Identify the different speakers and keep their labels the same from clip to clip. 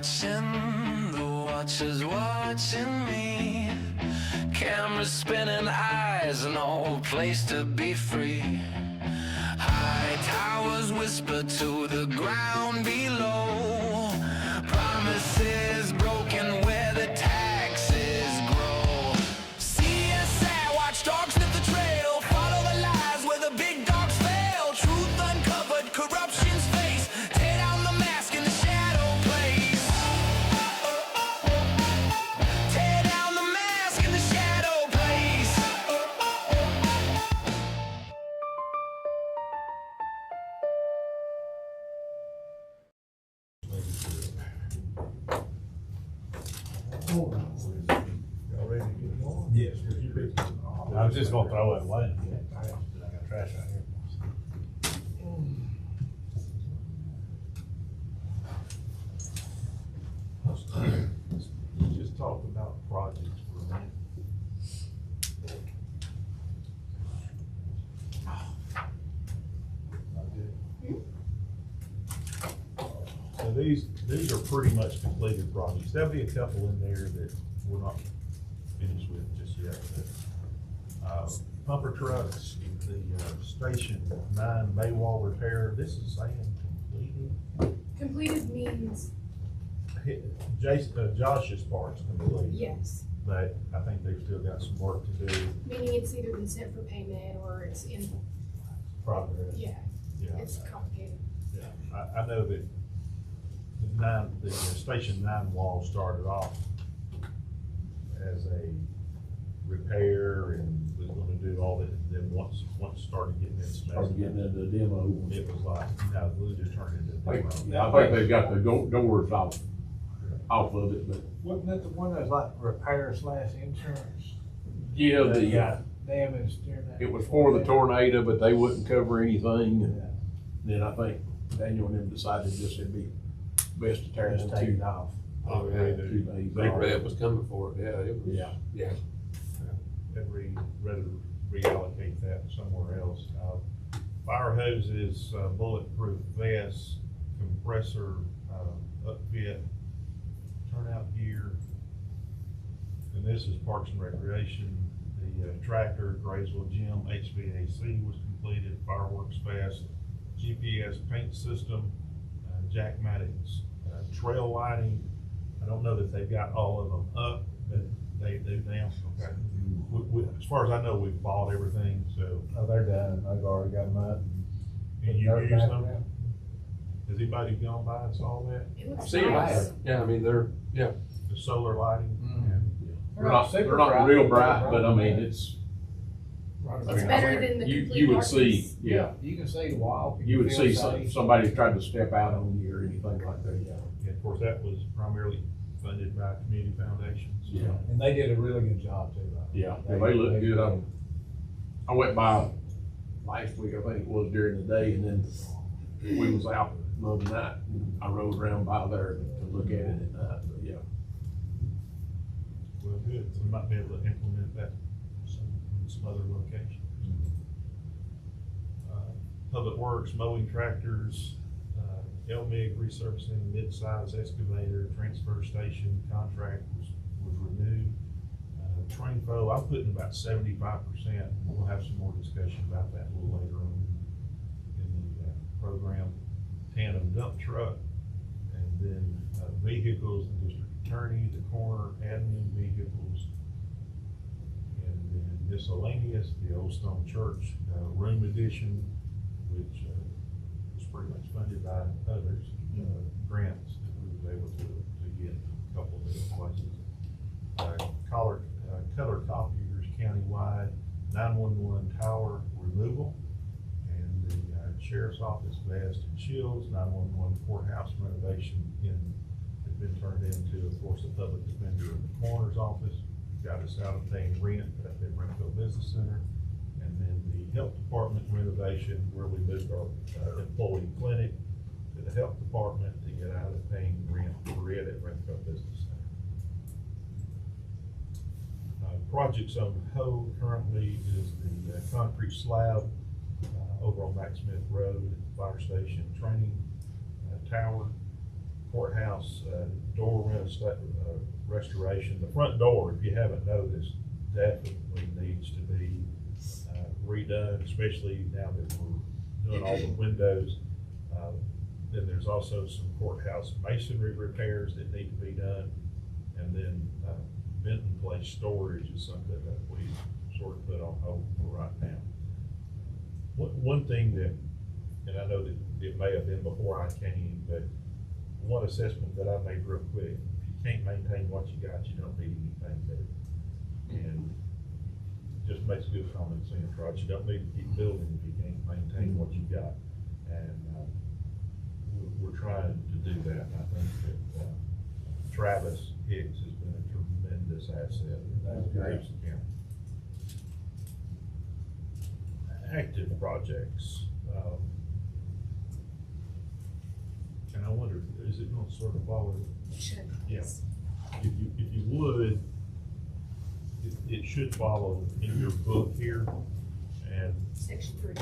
Speaker 1: watching, the watcher's watching me. Cameras spinning, eyes, no place to be free. High towers whisper to the ground below. Promises broken where the taxes grow. C.S.I. watchdogs sniff the trail. Follow the lies where the big dogs fail. Truth uncovered, corruption's face. Tear down the mask in the shadow place. Tear down the mask in the shadow place.
Speaker 2: Y'all ready to get going?
Speaker 3: Yes.
Speaker 2: Would you be?
Speaker 3: I was just gonna throw it away. I got trash out here.
Speaker 2: Let's just talk about projects for a minute. So these are pretty much completed projects. There'll be a couple in there that we're not finished with just yet. But, pumper trucks, the Station 9 bay wall repair, this is saying completed.
Speaker 4: Completed means,
Speaker 2: Josh's part's complete.
Speaker 4: yes,
Speaker 2: But I think they've still got some work to do.
Speaker 4: meaning it's either been sent for payment or it's in,
Speaker 2: Progress.
Speaker 4: yeah,
Speaker 2: Yeah.
Speaker 4: it's complicated.
Speaker 2: Yeah, I know that the Station 9 wall started off as a repair and was gonna do all that, then once it started getting in
Speaker 5: Started getting into the demo.
Speaker 2: it was like, no, we'll just turn it into a demo.
Speaker 5: Yeah, I think they've got the doors off of it, but.
Speaker 3: Wasn't that the one that's like repair / insurance
Speaker 5: Yeah,
Speaker 3: damage during that?
Speaker 5: it was for the tornado, but they wouldn't cover anything. And
Speaker 3: Yeah.
Speaker 5: then I think Daniel and them decided just it'd be best to tear
Speaker 3: Just
Speaker 5: them
Speaker 3: take it
Speaker 5: two.
Speaker 3: off.
Speaker 2: Oh, yeah, they do.
Speaker 5: Big
Speaker 6: Big Red was coming for it, yeah, it was.
Speaker 5: Yeah.
Speaker 6: Yeah.
Speaker 2: They'd rather reallocate that somewhere else. Fire hoses, bulletproof vests, compressor, upfit, turnout gear. And this is Parks and Recreation. The tractor, Graysville Gym, HVAC was completed, fireworks fest, GPS paint system, Jackmatics, trail lighting. I don't know that they've got all of them up, but they do now. Okay. As far as I know, we've bought everything, so.
Speaker 3: Oh, they're done, they've already got them up.
Speaker 2: And you
Speaker 3: They're
Speaker 2: use
Speaker 3: back
Speaker 2: them?
Speaker 3: now.
Speaker 2: Has anybody gone by and saw that?
Speaker 4: It looks
Speaker 6: See,
Speaker 4: nice.
Speaker 6: yeah, I mean, they're, yeah.
Speaker 2: The solar lighting?
Speaker 5: They're not real bright, but I mean, it's.
Speaker 4: It's better than the
Speaker 5: You
Speaker 4: complete
Speaker 5: would see,
Speaker 4: darkness.
Speaker 5: yeah,
Speaker 3: You can see the wall.
Speaker 5: you would
Speaker 3: feel
Speaker 5: see
Speaker 3: safe.
Speaker 5: somebody tried to step out on you or anything like that, yeah.
Speaker 2: And of course, that was primarily funded by community foundations.
Speaker 5: Yeah.
Speaker 3: And they did a really good job too. though.
Speaker 5: Yeah, they look good. I went by last week, I think it was during the day, and then we was out Monday night. And I rode around by there to look at it at night, but yeah.
Speaker 2: Well, good, so we might be able to implement that in some other locations. Public Works, mowing tractors, LMIG resurfacing, mid-size excavator, transfer station contract was renewed. Trainfo, I'm putting about 75%. We'll have some more discussion about that a little later on in the program. Tandem dump truck, and then vehicles, the district attorney, the coroner, admin vehicles, and then miscellaneous, the Old Stone Church room addition, which was pretty much funded by others, grants that we were able to get a couple of different places. Color copiers countywide, 911 tower removal, and the sheriff's office vest and shields, 911 courthouse renovation has been turned into, of course, the public defender in the coroner's office, got us out of paying rent at the Rentville Business Center, and then the health department renovation where we moved our employee clinic to the health department to get out of paying rent for it at Rentville Business Center. Projects on hold currently is the concrete slab over on Mack Smith Road, fire station training tower, courthouse, door restoration. The front door, if you haven't noticed, definitely needs to be redone, especially now that we're doing all the windows. Then there's also some courthouse masonry repairs that need to be done. And then Benton Place storage is something that we sort of put on hold for right now. One thing that, and I know that it may have been before I came, but one assessment that I made real quick: if you can't maintain what you got, you don't need anything new. And just makes good common sense, right? You don't need to keep building if you can't maintain what you got. And we're trying to do that. And I think that Travis Hicks has been a tremendous asset in Catoosa County. Active projects. And I wonder, is it going to sort of follow?
Speaker 4: It should.
Speaker 2: Yeah. If you would, it should follow in your book here. And
Speaker 4: Section 3.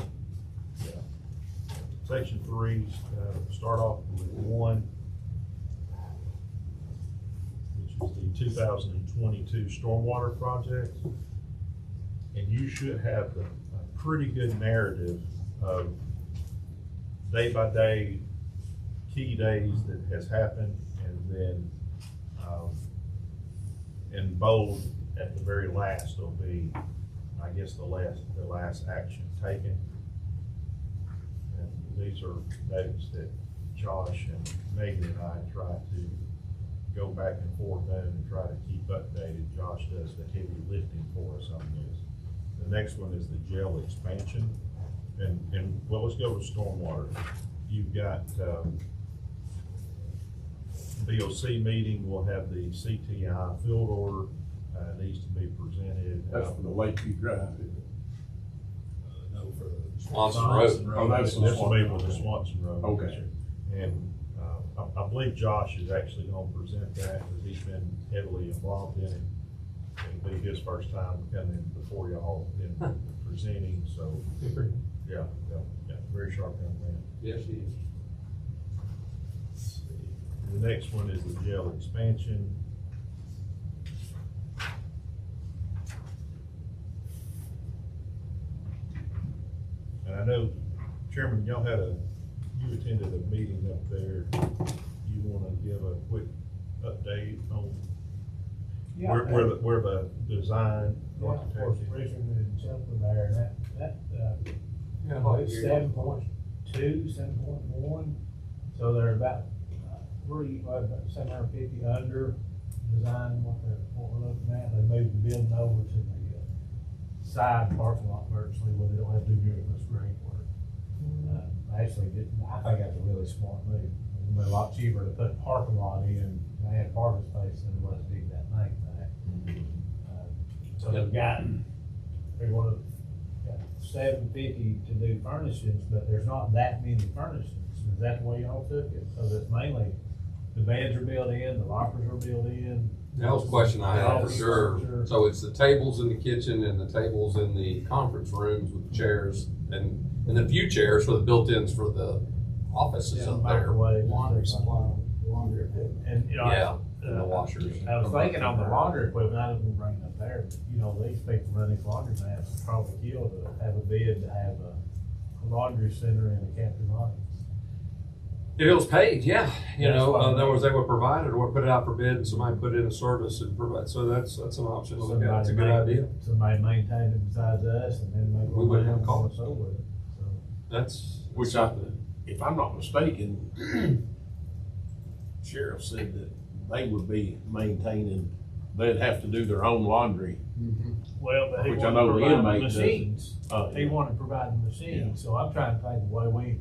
Speaker 2: yeah. Section 3, start off with 1, which is the 2022 stormwater project. And you should have a pretty good narrative of day-by-day key days that has happened, and then in bold at the very last will be, I guess, the last action taken. And these are notes that Josh and Megan and I try to go back and forth on and try to keep updated. Josh does the heavy lifting for us on this. The next one is the jail expansion. And well, let's go with stormwater. You've got BOC meeting, we'll have the CTI field order, needs to be presented.
Speaker 5: That's for the Lakeview Drive, isn't it?
Speaker 3: No, for the
Speaker 6: Swanson Road.
Speaker 5: Oh, that's
Speaker 2: This will be for the Swanson Road.
Speaker 5: Okay.
Speaker 2: And I believe Josh is actually gonna present that, because he's been heavily involved in it. It'll be his first time coming before y'all in presenting, so, yeah, very sharp on that.
Speaker 6: Yes, he is.
Speaker 2: The next one is the jail expansion. And I know, Chairman, you attended a meeting up there. You wanna give a quick update on where the design?
Speaker 3: Yeah, of course, Richard and Chilton there, and that, it's 7.2, 7.1, so they're about 750 under design, what we're looking at. They moved the building over to the side parking lot virtually, where they don't have to do very much grade work. Actually, I think that's a really smart move. It'd be a lot cheaper to put a parking lot in and add parking space than it was to dig that thing back. So they've got 750 to do furnishings, but there's not that many furnishings. Is that the way y'all took it? So it's mainly the beds are built in, the lockers are built in.
Speaker 6: That was a question I had for sure. So it's the tables in the kitchen and the tables in the conference rooms with the chairs and the few chairs for the built-ins for the offices up there.
Speaker 3: Microwave.
Speaker 7: Laundry supply, laundry equipment.
Speaker 3: And, you know,
Speaker 6: Yeah, and the washers.
Speaker 3: I was thinking on the laundry equipment, I didn't bring it up there, but you know, these people run these laundry mats, would probably kill to have a bid to have a laundry center in a Captain Audience.
Speaker 6: If it was paid, yeah, you
Speaker 3: That's
Speaker 6: know,
Speaker 3: what I
Speaker 6: in other
Speaker 3: mean.
Speaker 6: words, they would provide it or put it out for bid and somebody put in a service and provide, so that's an option to look at, it's a good idea.
Speaker 3: Somebody maintain it besides us, and then make.
Speaker 6: We wouldn't have a cost.
Speaker 3: So with it, so.
Speaker 6: That's
Speaker 5: Which if I'm not mistaken, sheriff said that they would be maintaining, they'd have to do their own laundry.
Speaker 3: Well, but he
Speaker 5: Which I
Speaker 3: wanted
Speaker 5: know
Speaker 3: to
Speaker 5: the
Speaker 3: provide the
Speaker 5: inmate doesn't.
Speaker 3: machines. He
Speaker 5: Yeah.
Speaker 3: wanted to provide the machines, so I'm trying to take the way we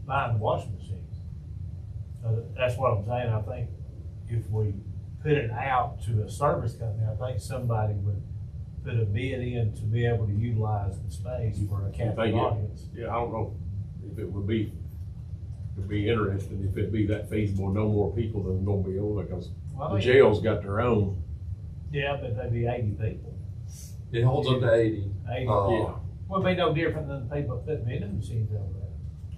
Speaker 3: buying the washing machines. That's what I'm saying. I think if we put it out to a service company, I think somebody would put a bid in to be able to utilize the space for a
Speaker 5: If they
Speaker 3: Captain
Speaker 5: get-
Speaker 3: Audience.
Speaker 5: Yeah, I don't know if it would be, it'd be interesting if it'd be that feasible, no more people than gonna be over, because
Speaker 3: Well, I
Speaker 5: the
Speaker 3: think-
Speaker 5: jail's got their own.
Speaker 3: Yeah, but they'd be 80 people.
Speaker 6: It holds up to 80.
Speaker 3: 80.
Speaker 6: Uh,
Speaker 5: Yeah.
Speaker 3: Well, it'd be no different than the people putting vending machines over there.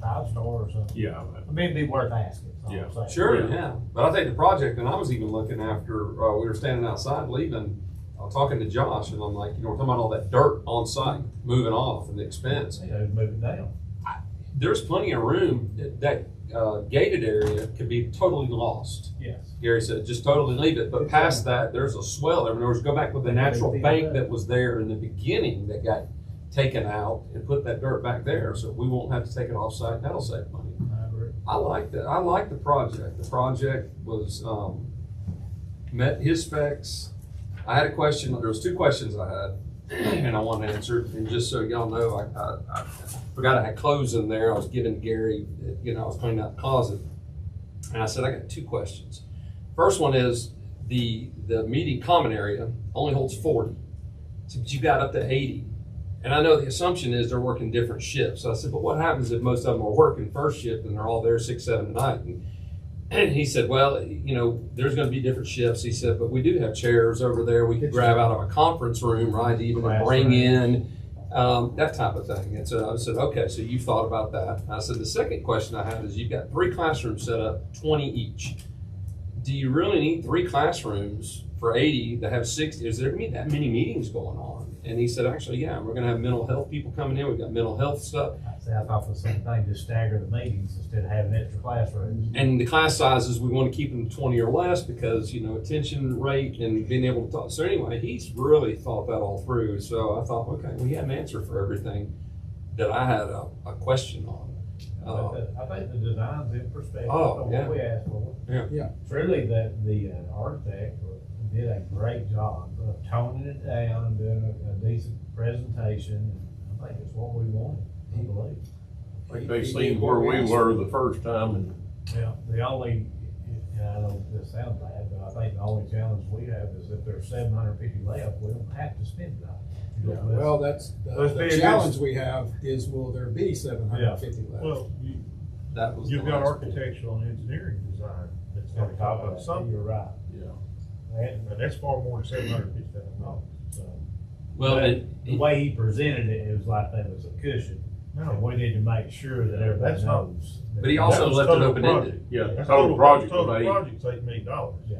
Speaker 3: 5-star or something.
Speaker 5: Yeah.
Speaker 3: I mean, it'd be worth asking. is all I'm
Speaker 5: Yeah.
Speaker 3: saying.
Speaker 6: Sure, yeah. But I think the project, and I was even looking after, we were standing outside leaving, talking to Josh, and I'm like, we're talking about all that dirt on site, moving off and the expense.
Speaker 3: They would move it down.
Speaker 6: There's plenty of room, that gated area could be totally lost.
Speaker 3: Yes.
Speaker 6: Gary said, just totally leave it, but past that, there's a swell there. In other words, go back with the natural bank that was there in the beginning that got taken out and put that dirt back there, so we won't have to take it off site. That'll save money.
Speaker 3: I agree.
Speaker 6: I like that. I like the project. The project was, met his specs. I had a question, there was 2 questions I had, and I want to answer, and just so y'all know, I forgot I had clothes in there. I was giving Gary, I was cleaning out the closet, and I said, I got 2 questions. First one is, the meeting common area only holds 40, so but you got up to 80. And I know the assumption is they're working different shifts. So I said, but what happens if most of them are working first shift and they're all there 6, 7 at night? And he said, well, there's going to be different shifts. He said, but we do have chairs over there we could grab out of a conference room, right? Even and bring in that type of thing. And so I said, okay, so you thought about that. I said, the second question I have is you've got 3 classrooms set up, 20 each. Do you really need 3 classrooms for 80 to have 60? Is there going to be that many meetings going on? And he said, actually, yeah, we're going to have mental health people coming in. We've got mental health stuff.
Speaker 3: I thought the same thing, just stagger the meetings instead of having extra classrooms.
Speaker 6: And the class sizes, we want to keep them 20 or less because, attention rate and being able to talk. So anyway, he's really thought that all through. So I thought, okay, we had an answer for everything that I had a question on.
Speaker 3: I think the design's in perspective
Speaker 6: Oh,
Speaker 3: of
Speaker 6: yeah.
Speaker 3: what we asked for.
Speaker 6: Yeah.
Speaker 3: It's really that the architect did a great job of toning it down and doing a decent presentation. I think it's what we wanted, I believe.
Speaker 5: I think they seen where we were the first time and
Speaker 3: Yeah, the only, I know this sounds bad, but I think the only challenge we have is if there's 750 left, we don't have to spend it all.
Speaker 7: Well, that's,
Speaker 3: Let's
Speaker 7: the
Speaker 3: be
Speaker 7: challenge we have is, will there be 750 left?
Speaker 2: Well,
Speaker 6: That was
Speaker 2: you've
Speaker 6: the
Speaker 2: got
Speaker 6: last
Speaker 2: architectural and engineering design that's
Speaker 3: On
Speaker 2: gonna
Speaker 3: top
Speaker 2: come
Speaker 3: of
Speaker 2: up
Speaker 3: that,
Speaker 2: something.
Speaker 3: you're right.
Speaker 2: Yeah. And that's far more than $750,000.
Speaker 3: So,
Speaker 6: Well,
Speaker 3: but
Speaker 6: and
Speaker 3: the way he presented it, it was like that was a cushion. And
Speaker 2: No,
Speaker 3: we need to make sure that everybody
Speaker 2: That's not-
Speaker 3: knows.
Speaker 6: But he also
Speaker 2: that was
Speaker 6: left it
Speaker 2: total
Speaker 6: open-ended.
Speaker 2: project.
Speaker 5: yeah,
Speaker 2: That's
Speaker 5: total project
Speaker 2: total
Speaker 5: was 8.
Speaker 2: project's $8 million.
Speaker 3: Yeah.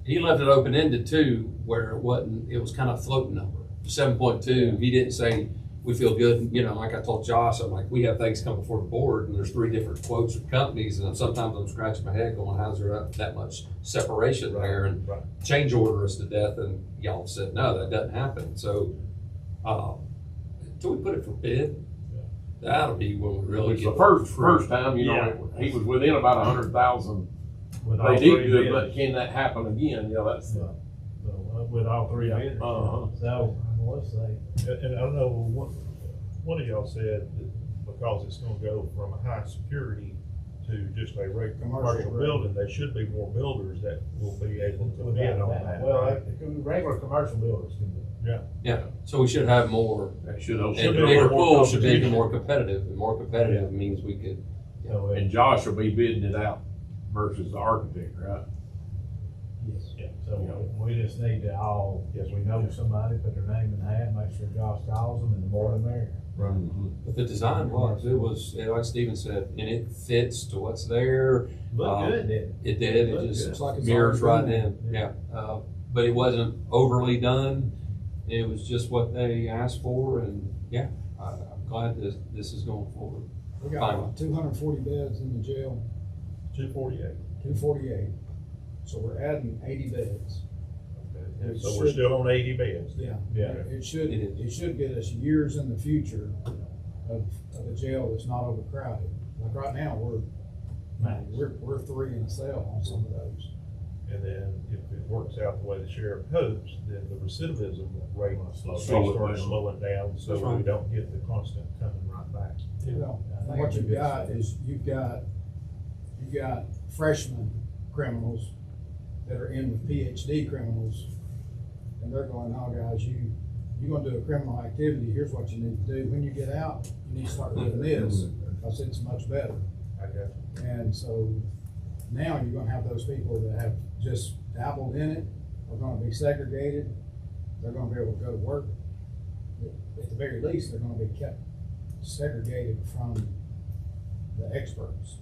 Speaker 6: he left it open-ended too, where it was kind of a floating number. 7.2, he didn't say, we feel good, like I told Josh, I'm like, we have things come before the board and there's 3 different quotes from companies and sometimes I'm scratching my head going, how's there that much separation there? And
Speaker 2: Right.
Speaker 6: change order us to death and y'all said, no, that doesn't happen. So, until we put it for bid, that'll be when we really
Speaker 5: It's
Speaker 6: get.
Speaker 5: the first time, he was within about 100,000.
Speaker 3: With all
Speaker 5: They
Speaker 3: 3
Speaker 5: did good,
Speaker 3: bidders.
Speaker 5: but can that happen again? Yeah, that's,
Speaker 3: So, with all 3 bidders.
Speaker 5: Uh-huh.
Speaker 3: So, let's say,
Speaker 2: And I don't know, one of y'all said that because it's gonna go from a high security to just a regular commercial building, there should be more builders that will be able to bid on that.
Speaker 3: well,
Speaker 2: right?
Speaker 3: regular commercial builders can do it.
Speaker 6: Yeah, so we should have more,
Speaker 5: that should
Speaker 6: and
Speaker 2: Should
Speaker 6: the
Speaker 2: be
Speaker 6: bigger
Speaker 2: more
Speaker 6: pool should be
Speaker 2: competition.
Speaker 6: more competitive, and more competitive means we could.
Speaker 3: So,
Speaker 5: And Josh will be bidding it out versus the architect, right?
Speaker 3: yeah, so we just need to all, if we know somebody, put their name in the hat, make sure Josh calls them, and the more the merrier.
Speaker 6: But the design was, like Steven said, and it fits to what's there.
Speaker 3: Look good, didn't
Speaker 6: It did, it
Speaker 3: Looks
Speaker 6: just
Speaker 7: Looks like it's
Speaker 6: mirrors right
Speaker 7: already
Speaker 6: in,
Speaker 7: done.
Speaker 6: yeah. But it wasn't overly done. It was just what they asked for, and yeah, I'm glad this is going forward.
Speaker 7: We
Speaker 6: Fine.
Speaker 7: got 240 beds in the jail,
Speaker 2: 248.
Speaker 7: 248. So we're adding 80 beds. It
Speaker 2: So we're
Speaker 7: should-
Speaker 2: still on 80 beds.
Speaker 7: Yeah.
Speaker 3: Yeah.
Speaker 7: It should,
Speaker 6: It is.
Speaker 7: it should get us years in the future of a jail that's not overcrowded. Like right now, we're 3 in a cell on some of those.
Speaker 2: And then if it works out the way the sheriff hopes, then the recidivism rate will
Speaker 5: Slow it
Speaker 2: start
Speaker 5: down.
Speaker 2: slowing down, so
Speaker 6: That's right.
Speaker 2: we don't get the constant coming right back.
Speaker 7: Well,
Speaker 3: I think
Speaker 7: and what
Speaker 3: it's a
Speaker 7: you've
Speaker 3: good
Speaker 7: got
Speaker 3: thing.
Speaker 7: is you've got freshman criminals that are in with PhD criminals, and they're going, "Oh, guys, you're gonna do a criminal activity. Here's what you need to do. When you get out, you need to start doing this because it's much better."
Speaker 2: I got you.
Speaker 7: And so now you're gonna have those people that have just dabbled in it, are gonna be segregated. They're gonna be able to go to work. At the very least, they're gonna be kept segregated from the experts.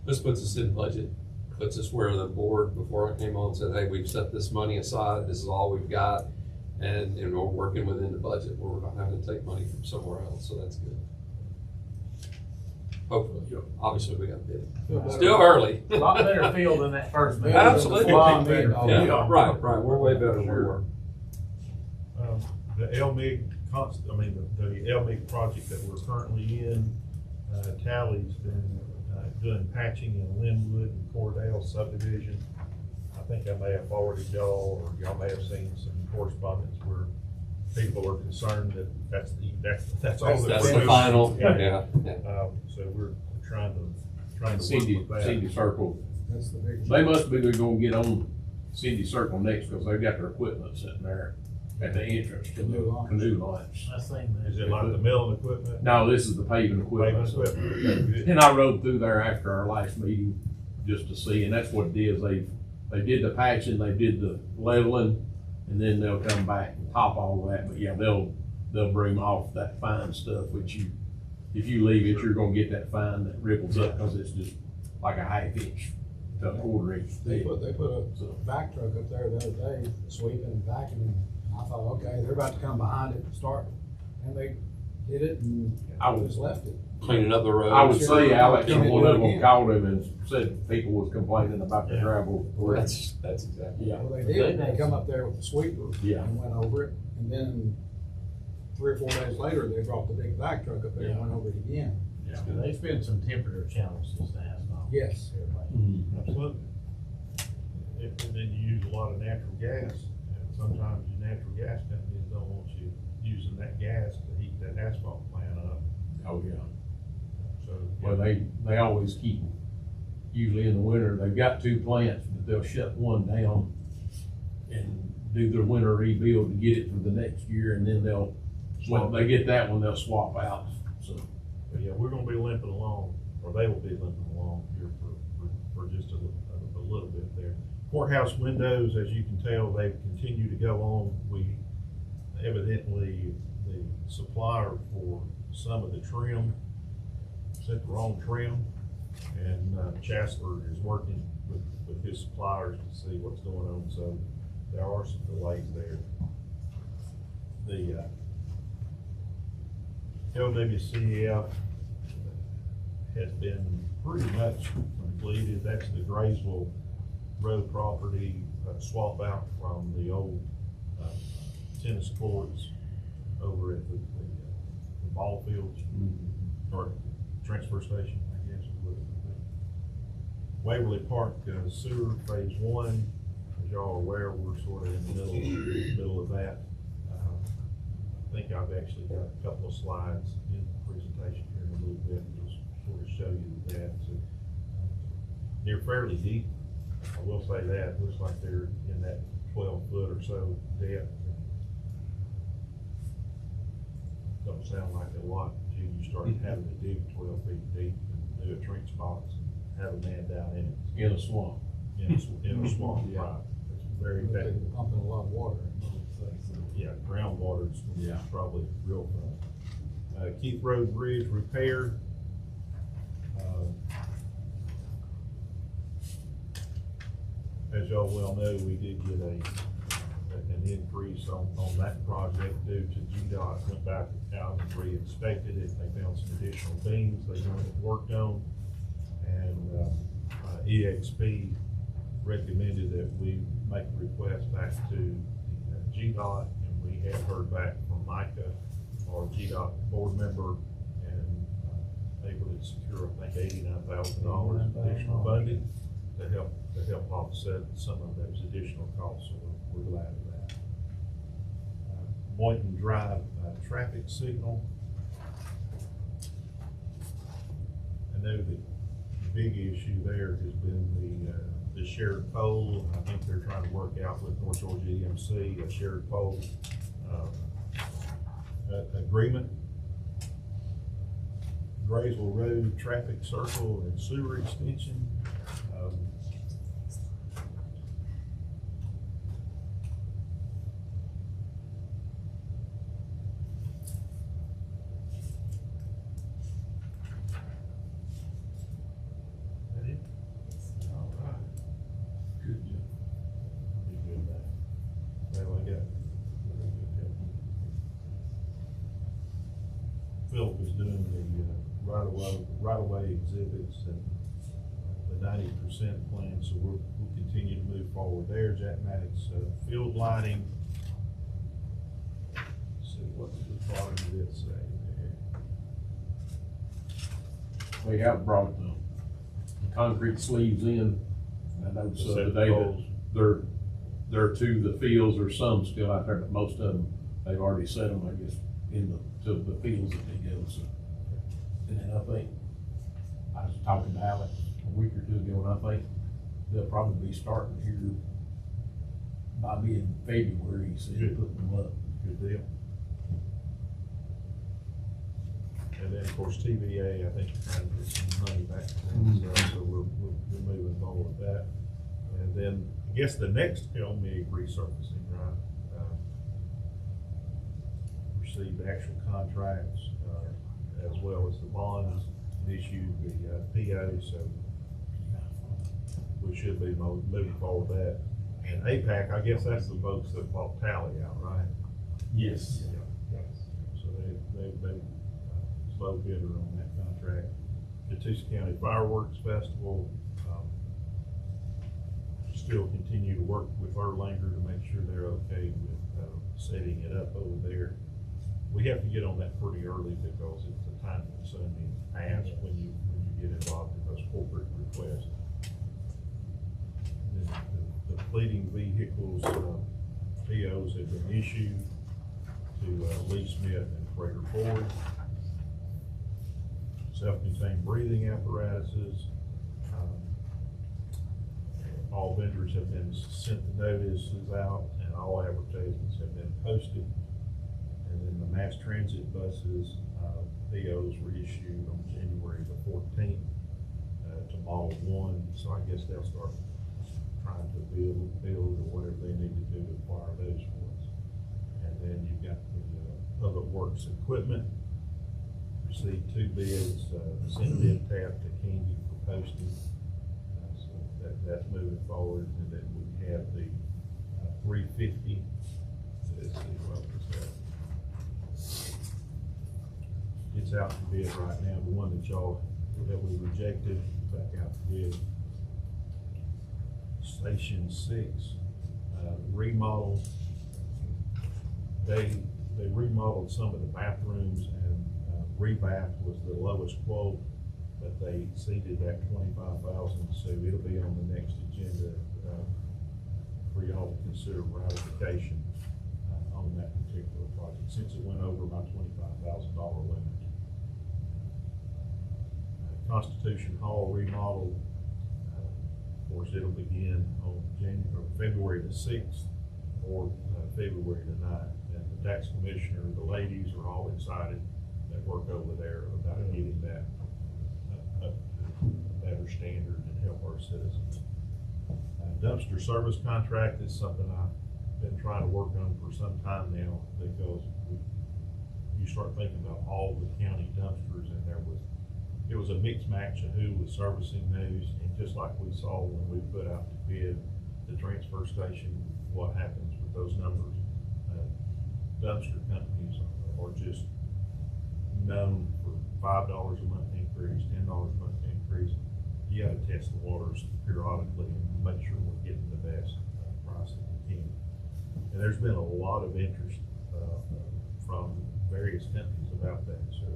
Speaker 6: This puts us in budget, puts us where the board, before I came on, said, hey, we've set this money aside, this is all we've got. And we're working within the budget, where we're not having to take money from somewhere else, so that's good. Hopefully, obviously we got bid. Still early.
Speaker 3: A lot better feel than that first meeting.
Speaker 6: Absolutely.
Speaker 3: Lot better.
Speaker 6: Yeah, right, we're way better than we were.
Speaker 2: The LMIG the LMIG project that we're currently in, Tally's been, doing patching in Linwood and Cordell subdivision. I think I may have forwarded y'all, or y'all may have seen some correspondence where people are concerned that that's all that
Speaker 6: That's
Speaker 2: we're
Speaker 6: the
Speaker 2: doing.
Speaker 6: final,
Speaker 2: Yeah.
Speaker 6: yeah.
Speaker 2: So we're trying to work
Speaker 5: Cindy
Speaker 2: with that.
Speaker 5: Circle,
Speaker 7: That's the big.
Speaker 5: they must be gonna get on Cindy Circle next, because they've got their equipment sitting there at the entrance to the
Speaker 7: Canoe launch.
Speaker 5: canoe launch.
Speaker 3: I seen that.
Speaker 2: Is it like the milling equipment?
Speaker 5: No, this is the paving
Speaker 2: Paving
Speaker 5: equipment.
Speaker 2: equipment, okay, good.
Speaker 5: And I rode through there after our last meeting just to see, and that's what it is. They did the patching, they did the leveling, and then they'll come back and top all that. But yeah, they'll bring off that fine stuff, which if you leave it, you're gonna get that fine that ripples up, because it's just like a half inch to a quarter inch
Speaker 7: They
Speaker 5: thick.
Speaker 7: put a vac truck up there the other day, sweeping and vacuuming. I thought, okay, they're about to come behind it and start, and they did it and
Speaker 5: I was-
Speaker 7: just left it.
Speaker 6: Cleaning up the road.
Speaker 5: I would say Alex,
Speaker 7: Can we
Speaker 5: one
Speaker 7: do it
Speaker 5: of them
Speaker 7: again?
Speaker 5: called him and said people was complaining about the gravel.
Speaker 6: That's exactly.
Speaker 5: Yeah,
Speaker 7: Well, they did, they come up there with the sweeper
Speaker 5: Yeah.
Speaker 7: and went over it, and then 3 or 4 days later, they brought the big vac truck up there and went over it again.
Speaker 3: There's been some temperature challenges to asphalt.
Speaker 7: Yes.
Speaker 3: Everybody.
Speaker 2: Absolutely. And then you use a lot of natural gas, and sometimes your natural gas companies don't want you using that gas to heat that asphalt plant up,
Speaker 5: oh yeah.
Speaker 2: so.
Speaker 5: Well, they always keep, usually in the winter, they've got 2 plants, but they'll shut one down and do their winter rebuild to get it for the next year, and then when they get that one, they'll swap out, so.
Speaker 2: But yeah, we're gonna be limping along, or they will be limping along here for just a little bit there. Courthouse windows, as you can tell, they've continued to go on. We evidently, the supplier for some of the trim sent the wrong trim, and Chancellor is working with his suppliers to see what's going on, so there are some delays there. The LWCF has been pretty much completed. That's the Graysville Road property, swap out from the old tennis courts over at the ball fields, or transfer station, I guess is what it would be. Waverly Park sewer phase 1, as y'all are aware, we're sort of in the middle of that. I think I've actually got a couple of slides in the presentation here in a little bit, just sort of show you that. So, they're fairly deep, I will say that. Looks like they're in that 12-foot or so depth. Don't sound like a lot until you start having to dig 12 feet deep and do a trench box and have a man down in it.
Speaker 5: In a swamp.
Speaker 2: In a swamp, right. It's very
Speaker 7: They're
Speaker 2: effective.
Speaker 7: pumping a lot of water.
Speaker 2: Yeah, groundwater's probably real fun. Keith Road Bridge repair. As y'all well know, we did get an increase on that project due to GDOT went back out and re-inspected it. They found some additional beams they wanted it worked on. And EXP recommended that we make a request back to GDOT, and we have heard back from Micah, our GDOT board member, and able to secure, I think, $89,000 additional funding to help offset some of those additional costs, so we're glad of that. Boynton Drive traffic signal. I know the big issue there has been the shared pole. I think they're trying to work out with North Georgia EMC a shared pole agreement. Graysville Road traffic circle and sewer extension. doing the right-of-way exhibits and the 90% plan, so we'll continue to move forward there. Jack Maddox, field lighting. Let's see, what did the bottom of it say there?
Speaker 5: We have brought the concrete sleeves in. I know so today that they're to the fields, there's some still out there, but most of them, they've already set them, I guess, to the fields that they go, so. And then I think, I was talking to Alex a week or two ago, and I think they'll probably be starting here by mid-February, so he'll put them up.
Speaker 2: Good deal. And then, of course, TVA, I think you're trying to get some money back to them, so we're moving forward with that. And then, I guess the next LMIG resurfacing, right? Received actual contracts, as well as the bonds, and issued the PO, so we should be moving forward with that. And APAC, I guess that's the folks that bought Tally out, right?
Speaker 3: Yes.
Speaker 2: Yeah. So they slow bidder on that contract. Catoosa County Fireworks Festival, still continue to work with Erlanger to make sure they're okay with setting it up over there. We have to get on that pretty early because it's a time-consuming ask when you get involved in those corporate requests. The fleeting vehicles, POs have been issued to Lee Smith and Freighter Ford. Self-contained breathing apparatuses. All vendors have been sent the notices out and all advertisements have been posted. And then the mass transit buses, POs were issued on January the 14th to Model 1. So I guess they'll start trying to build or whatever they need to do to acquire those for us. And then you've got the public works equipment. Received 2 bids, sent bid tab to Candy for posting. So that's moving forward. And then we have the 350. Let's see, what was that? It's out to bid right now. The one that we rejected, back out to bid. Station 6, remodel. They remodeled some of the bathrooms and rebath was the lowest quote, but they exceeded that 25,000, so it'll be on the next agenda for y'all to consider ratification on that particular project, since it went over my $25,000 limit. Constitution Hall remodel. Of course, it'll begin on February the 6th or February the 9th. And the tax commissioner, the ladies are all excited that work over there about getting that up to a better standard and help our citizens. Dumpster service contract is something I've been trying to work on for some time now, because you start thinking about all the county dumpsters, and it was a mixed match of who was servicing those, and just like we saw when we put out the bid, the transfer station, what happens with those numbers. Dumpster companies are just known for $5 a month increase, $10 a month increase. You gotta test the waters periodically and make sure we're getting the best price that we can. And there's been a lot of interest from various companies about that, so.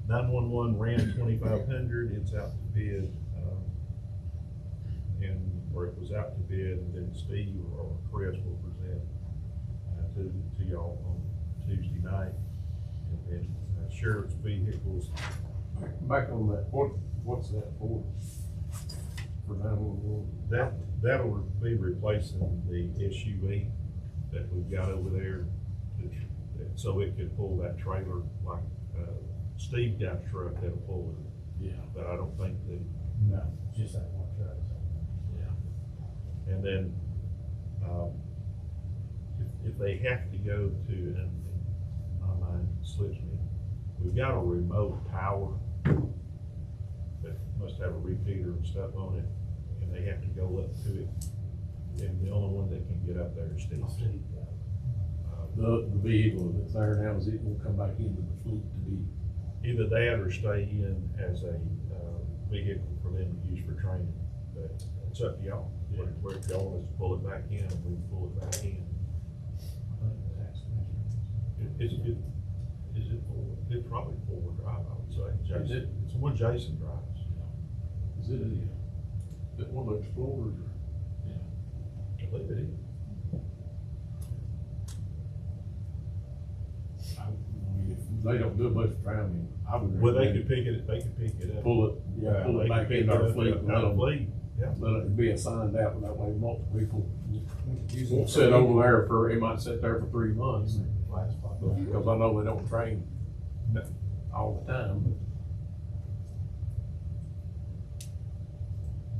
Speaker 2: 911 ran 2,500, it's out to bid, or it was out to bid, and then Steve or Chris will present to y'all on Tuesday night. And then sheriff's vehicles.
Speaker 5: Back on that, what's that for? For 911?
Speaker 2: That'll be replacing the SUV that we've got over there, so it could pull that trailer like, Steve got a truck that'll pull it.
Speaker 5: Yeah.
Speaker 2: But I don't think
Speaker 3: No, just that one truck.
Speaker 2: yeah. And then, if they have to go to, and my mind slips me, we've got a remote tower that must have a repeater and stuff on it, and they have to go up to it. And the only one that can get up there is Steve.
Speaker 5: the vehicle that's there now, is it will come back into the fleet to be,
Speaker 2: Either that or stay in as a, vehicle for them to use for training, but it's up to y'all. Where if y'all want us to pull it back in, we can pull it back in. Is it four? It's probably four-wheel drive, I would say.
Speaker 5: Is it?
Speaker 2: It's one Jason drives.
Speaker 5: is it one of the Explorers or?
Speaker 2: I believe it is.
Speaker 5: I mean, if they don't do a bunch of traveling, I would.
Speaker 2: Well, they
Speaker 5: recommend
Speaker 2: could pick it up.
Speaker 5: Pull it, pull
Speaker 2: They
Speaker 5: it
Speaker 2: could
Speaker 5: back
Speaker 2: pick
Speaker 5: into
Speaker 2: it
Speaker 5: our
Speaker 2: up
Speaker 5: fleet,
Speaker 2: out
Speaker 5: let
Speaker 2: of
Speaker 5: them,
Speaker 2: fleet, yeah.
Speaker 5: let it be assigned out, that way multiple people
Speaker 7: Use it
Speaker 5: won't
Speaker 7: for-
Speaker 5: sit over there for, it might sit there for 3 months. Because I know they don't train all the time.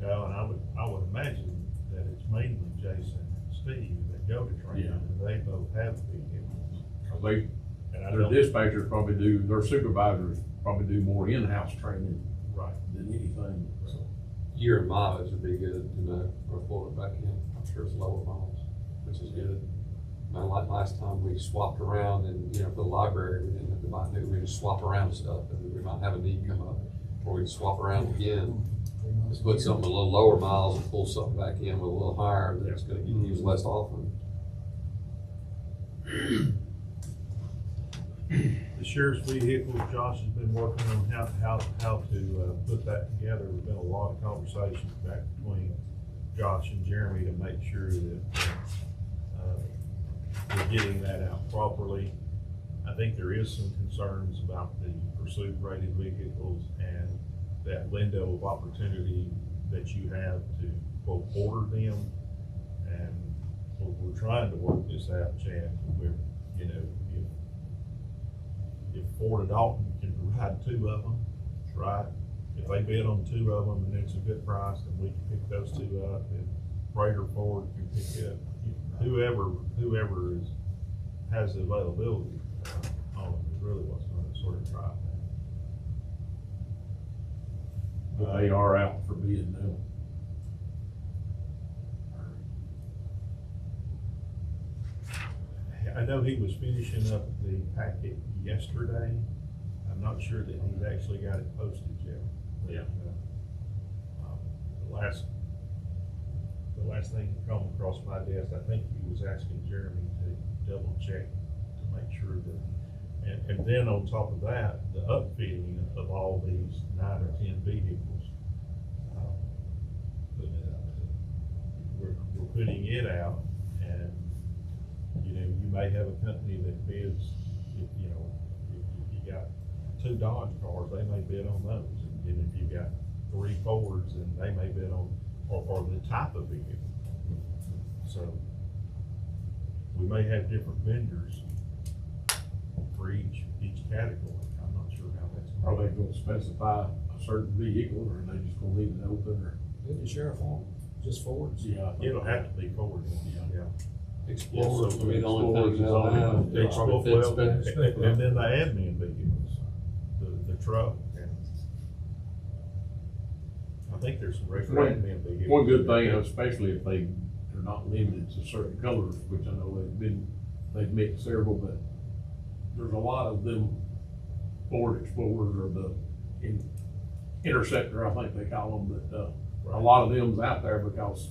Speaker 2: No, and I would imagine that it's mainly Jason and Steve that go to training,
Speaker 5: Yeah.
Speaker 2: and they both have vehicles.
Speaker 5: Cause they,
Speaker 2: And I
Speaker 5: their
Speaker 2: don't,
Speaker 5: dispatchers probably do, their supervisors probably do more in-house training
Speaker 2: right.
Speaker 5: than anything, so.
Speaker 6: Year and mileage would be good, or pull it back in. I'm sure it's lower miles, which is good. And like last time we swapped around and, for the library, we didn't have to buy new, we just swap around stuff and we might have a need come up. Or we'd swap around again, just put something a little lower miles and pull something back in with a little higher, that's gonna get used less often.
Speaker 2: The sheriff's vehicle, Josh has been working on how to put that together. There's been a lot of conversations back between Josh and Jeremy to make sure that we're getting that out properly. I think there is some concerns about the pursuit rated vehicles and that window of opportunity that you have to quote order them. And we're trying to work this out, Chad, where, if Ford and Dalton can provide 2 of them, right? If they bid on 2 of them and it's a good price, then we can pick those 2 up, and Freighter Ford can pick up, whoever has the availability on them is really what's gonna sort of drive that.
Speaker 5: But they are out for bid now.
Speaker 2: I know he was finishing up the packet yesterday. I'm not sure that he's actually got it posted yet.
Speaker 5: Yeah.
Speaker 2: The last thing that come across my desk, I think he was asking Jeremy to double check to make sure that, and then on top of that, the upfitting of all these 9 or 10 vehicles. Putting it out. We're putting it out, and you may have a company that bids, if you got 2 Dodge cars, they may bid on those. And if you got 3 Fords, then they may bid on, or the type of vehicle. So we may have different vendors for each category. I'm not sure how that's.
Speaker 5: Are they gonna specify a certain vehicle, or are they just gonna leave it open, or?
Speaker 7: Didn't the sheriff want just Fords?
Speaker 5: Yeah.
Speaker 2: It'll have to be Ford, yeah.
Speaker 6: Explorers
Speaker 2: Yeah,
Speaker 6: will be the only
Speaker 5: Explorers
Speaker 6: thing
Speaker 5: is
Speaker 6: they'll
Speaker 5: only
Speaker 6: have.
Speaker 5: one.
Speaker 6: They'll probably fit
Speaker 2: Well,
Speaker 6: specs.
Speaker 2: and then the admin vehicles, the truck, and I think there's some regular
Speaker 5: One-
Speaker 2: admin vehicles.
Speaker 5: One good thing, especially if they're not limited to certain colors, which I know they've mixed several, but there's a lot of them Ford Explorers, or the Interceptor, I think they call them, but, a lot of them's out there because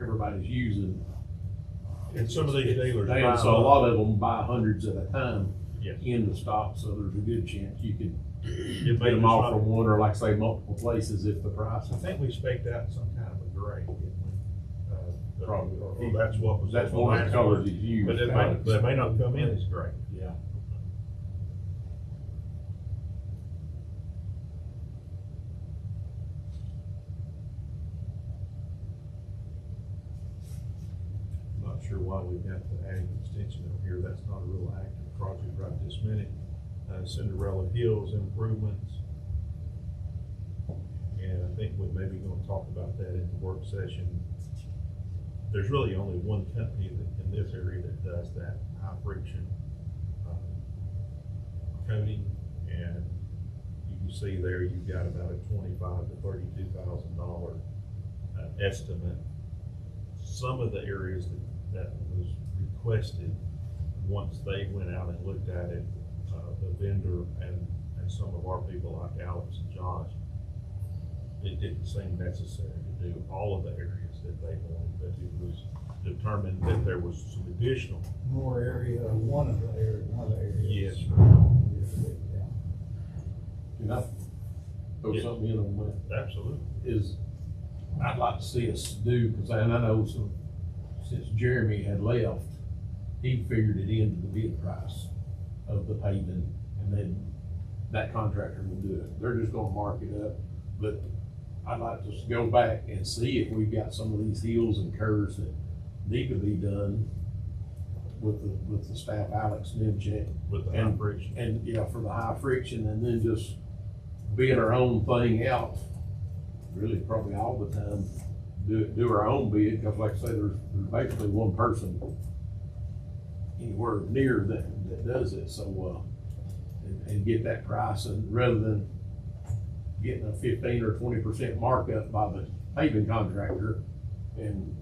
Speaker 5: everybody's using.
Speaker 2: And some of these dealers. buy
Speaker 5: And so a
Speaker 2: them.
Speaker 5: lot of them buy hundreds at a time
Speaker 2: Yes.
Speaker 5: in the stock, so there's a good chance you could
Speaker 2: It
Speaker 5: get
Speaker 2: may
Speaker 5: them
Speaker 2: just
Speaker 5: all
Speaker 2: not-
Speaker 5: from one, or like say multiple places if the price
Speaker 2: I
Speaker 5: is.
Speaker 2: think we spec'd out some kind of a gray, didn't we?
Speaker 5: Probably.
Speaker 2: Or that's what was.
Speaker 5: That's
Speaker 2: on the
Speaker 5: one of the
Speaker 2: last
Speaker 5: colors
Speaker 2: one.
Speaker 5: he's used.
Speaker 2: But they may not come in as gray.
Speaker 5: Yeah.
Speaker 2: I'm not sure why we've got the ag extension up here. That's not a real active project right this minute. Cinderella Hills improvements. And I think we may be gonna talk about that in the work session. There's really only one company that, in this area, that does that high friction coating. And you can see there, you've got about a $25,000 to $32,000 estimate. Some of the areas that was requested once they went out and looked at it, the vendor and some of our people like Alex and Josh, it didn't seem necessary to do all of the areas that they wanted, but it was determined that there was some additional.
Speaker 7: More area, one of the areas.
Speaker 2: Yes.
Speaker 7: Yeah.
Speaker 5: And I throw
Speaker 2: Yeah.
Speaker 5: something in on that.
Speaker 2: Absolutely.
Speaker 5: Is I'd like to see us do, because I know since Jeremy had left, he figured it into the bid price of the paving, and then that contractor will do it. They're just gonna mark it up, but I'd like to go back and see if we've got some of these hills and curves that need to be done with the staff, Alex and check.
Speaker 2: With the high friction.
Speaker 5: And, yeah, for the high friction, and then just bid our own thing out, really probably all the time, do our own bid, because like I say, there's basically one person anywhere near that does it, so, and get that price, and rather than getting a 15 or 20% markup by the paving contractor and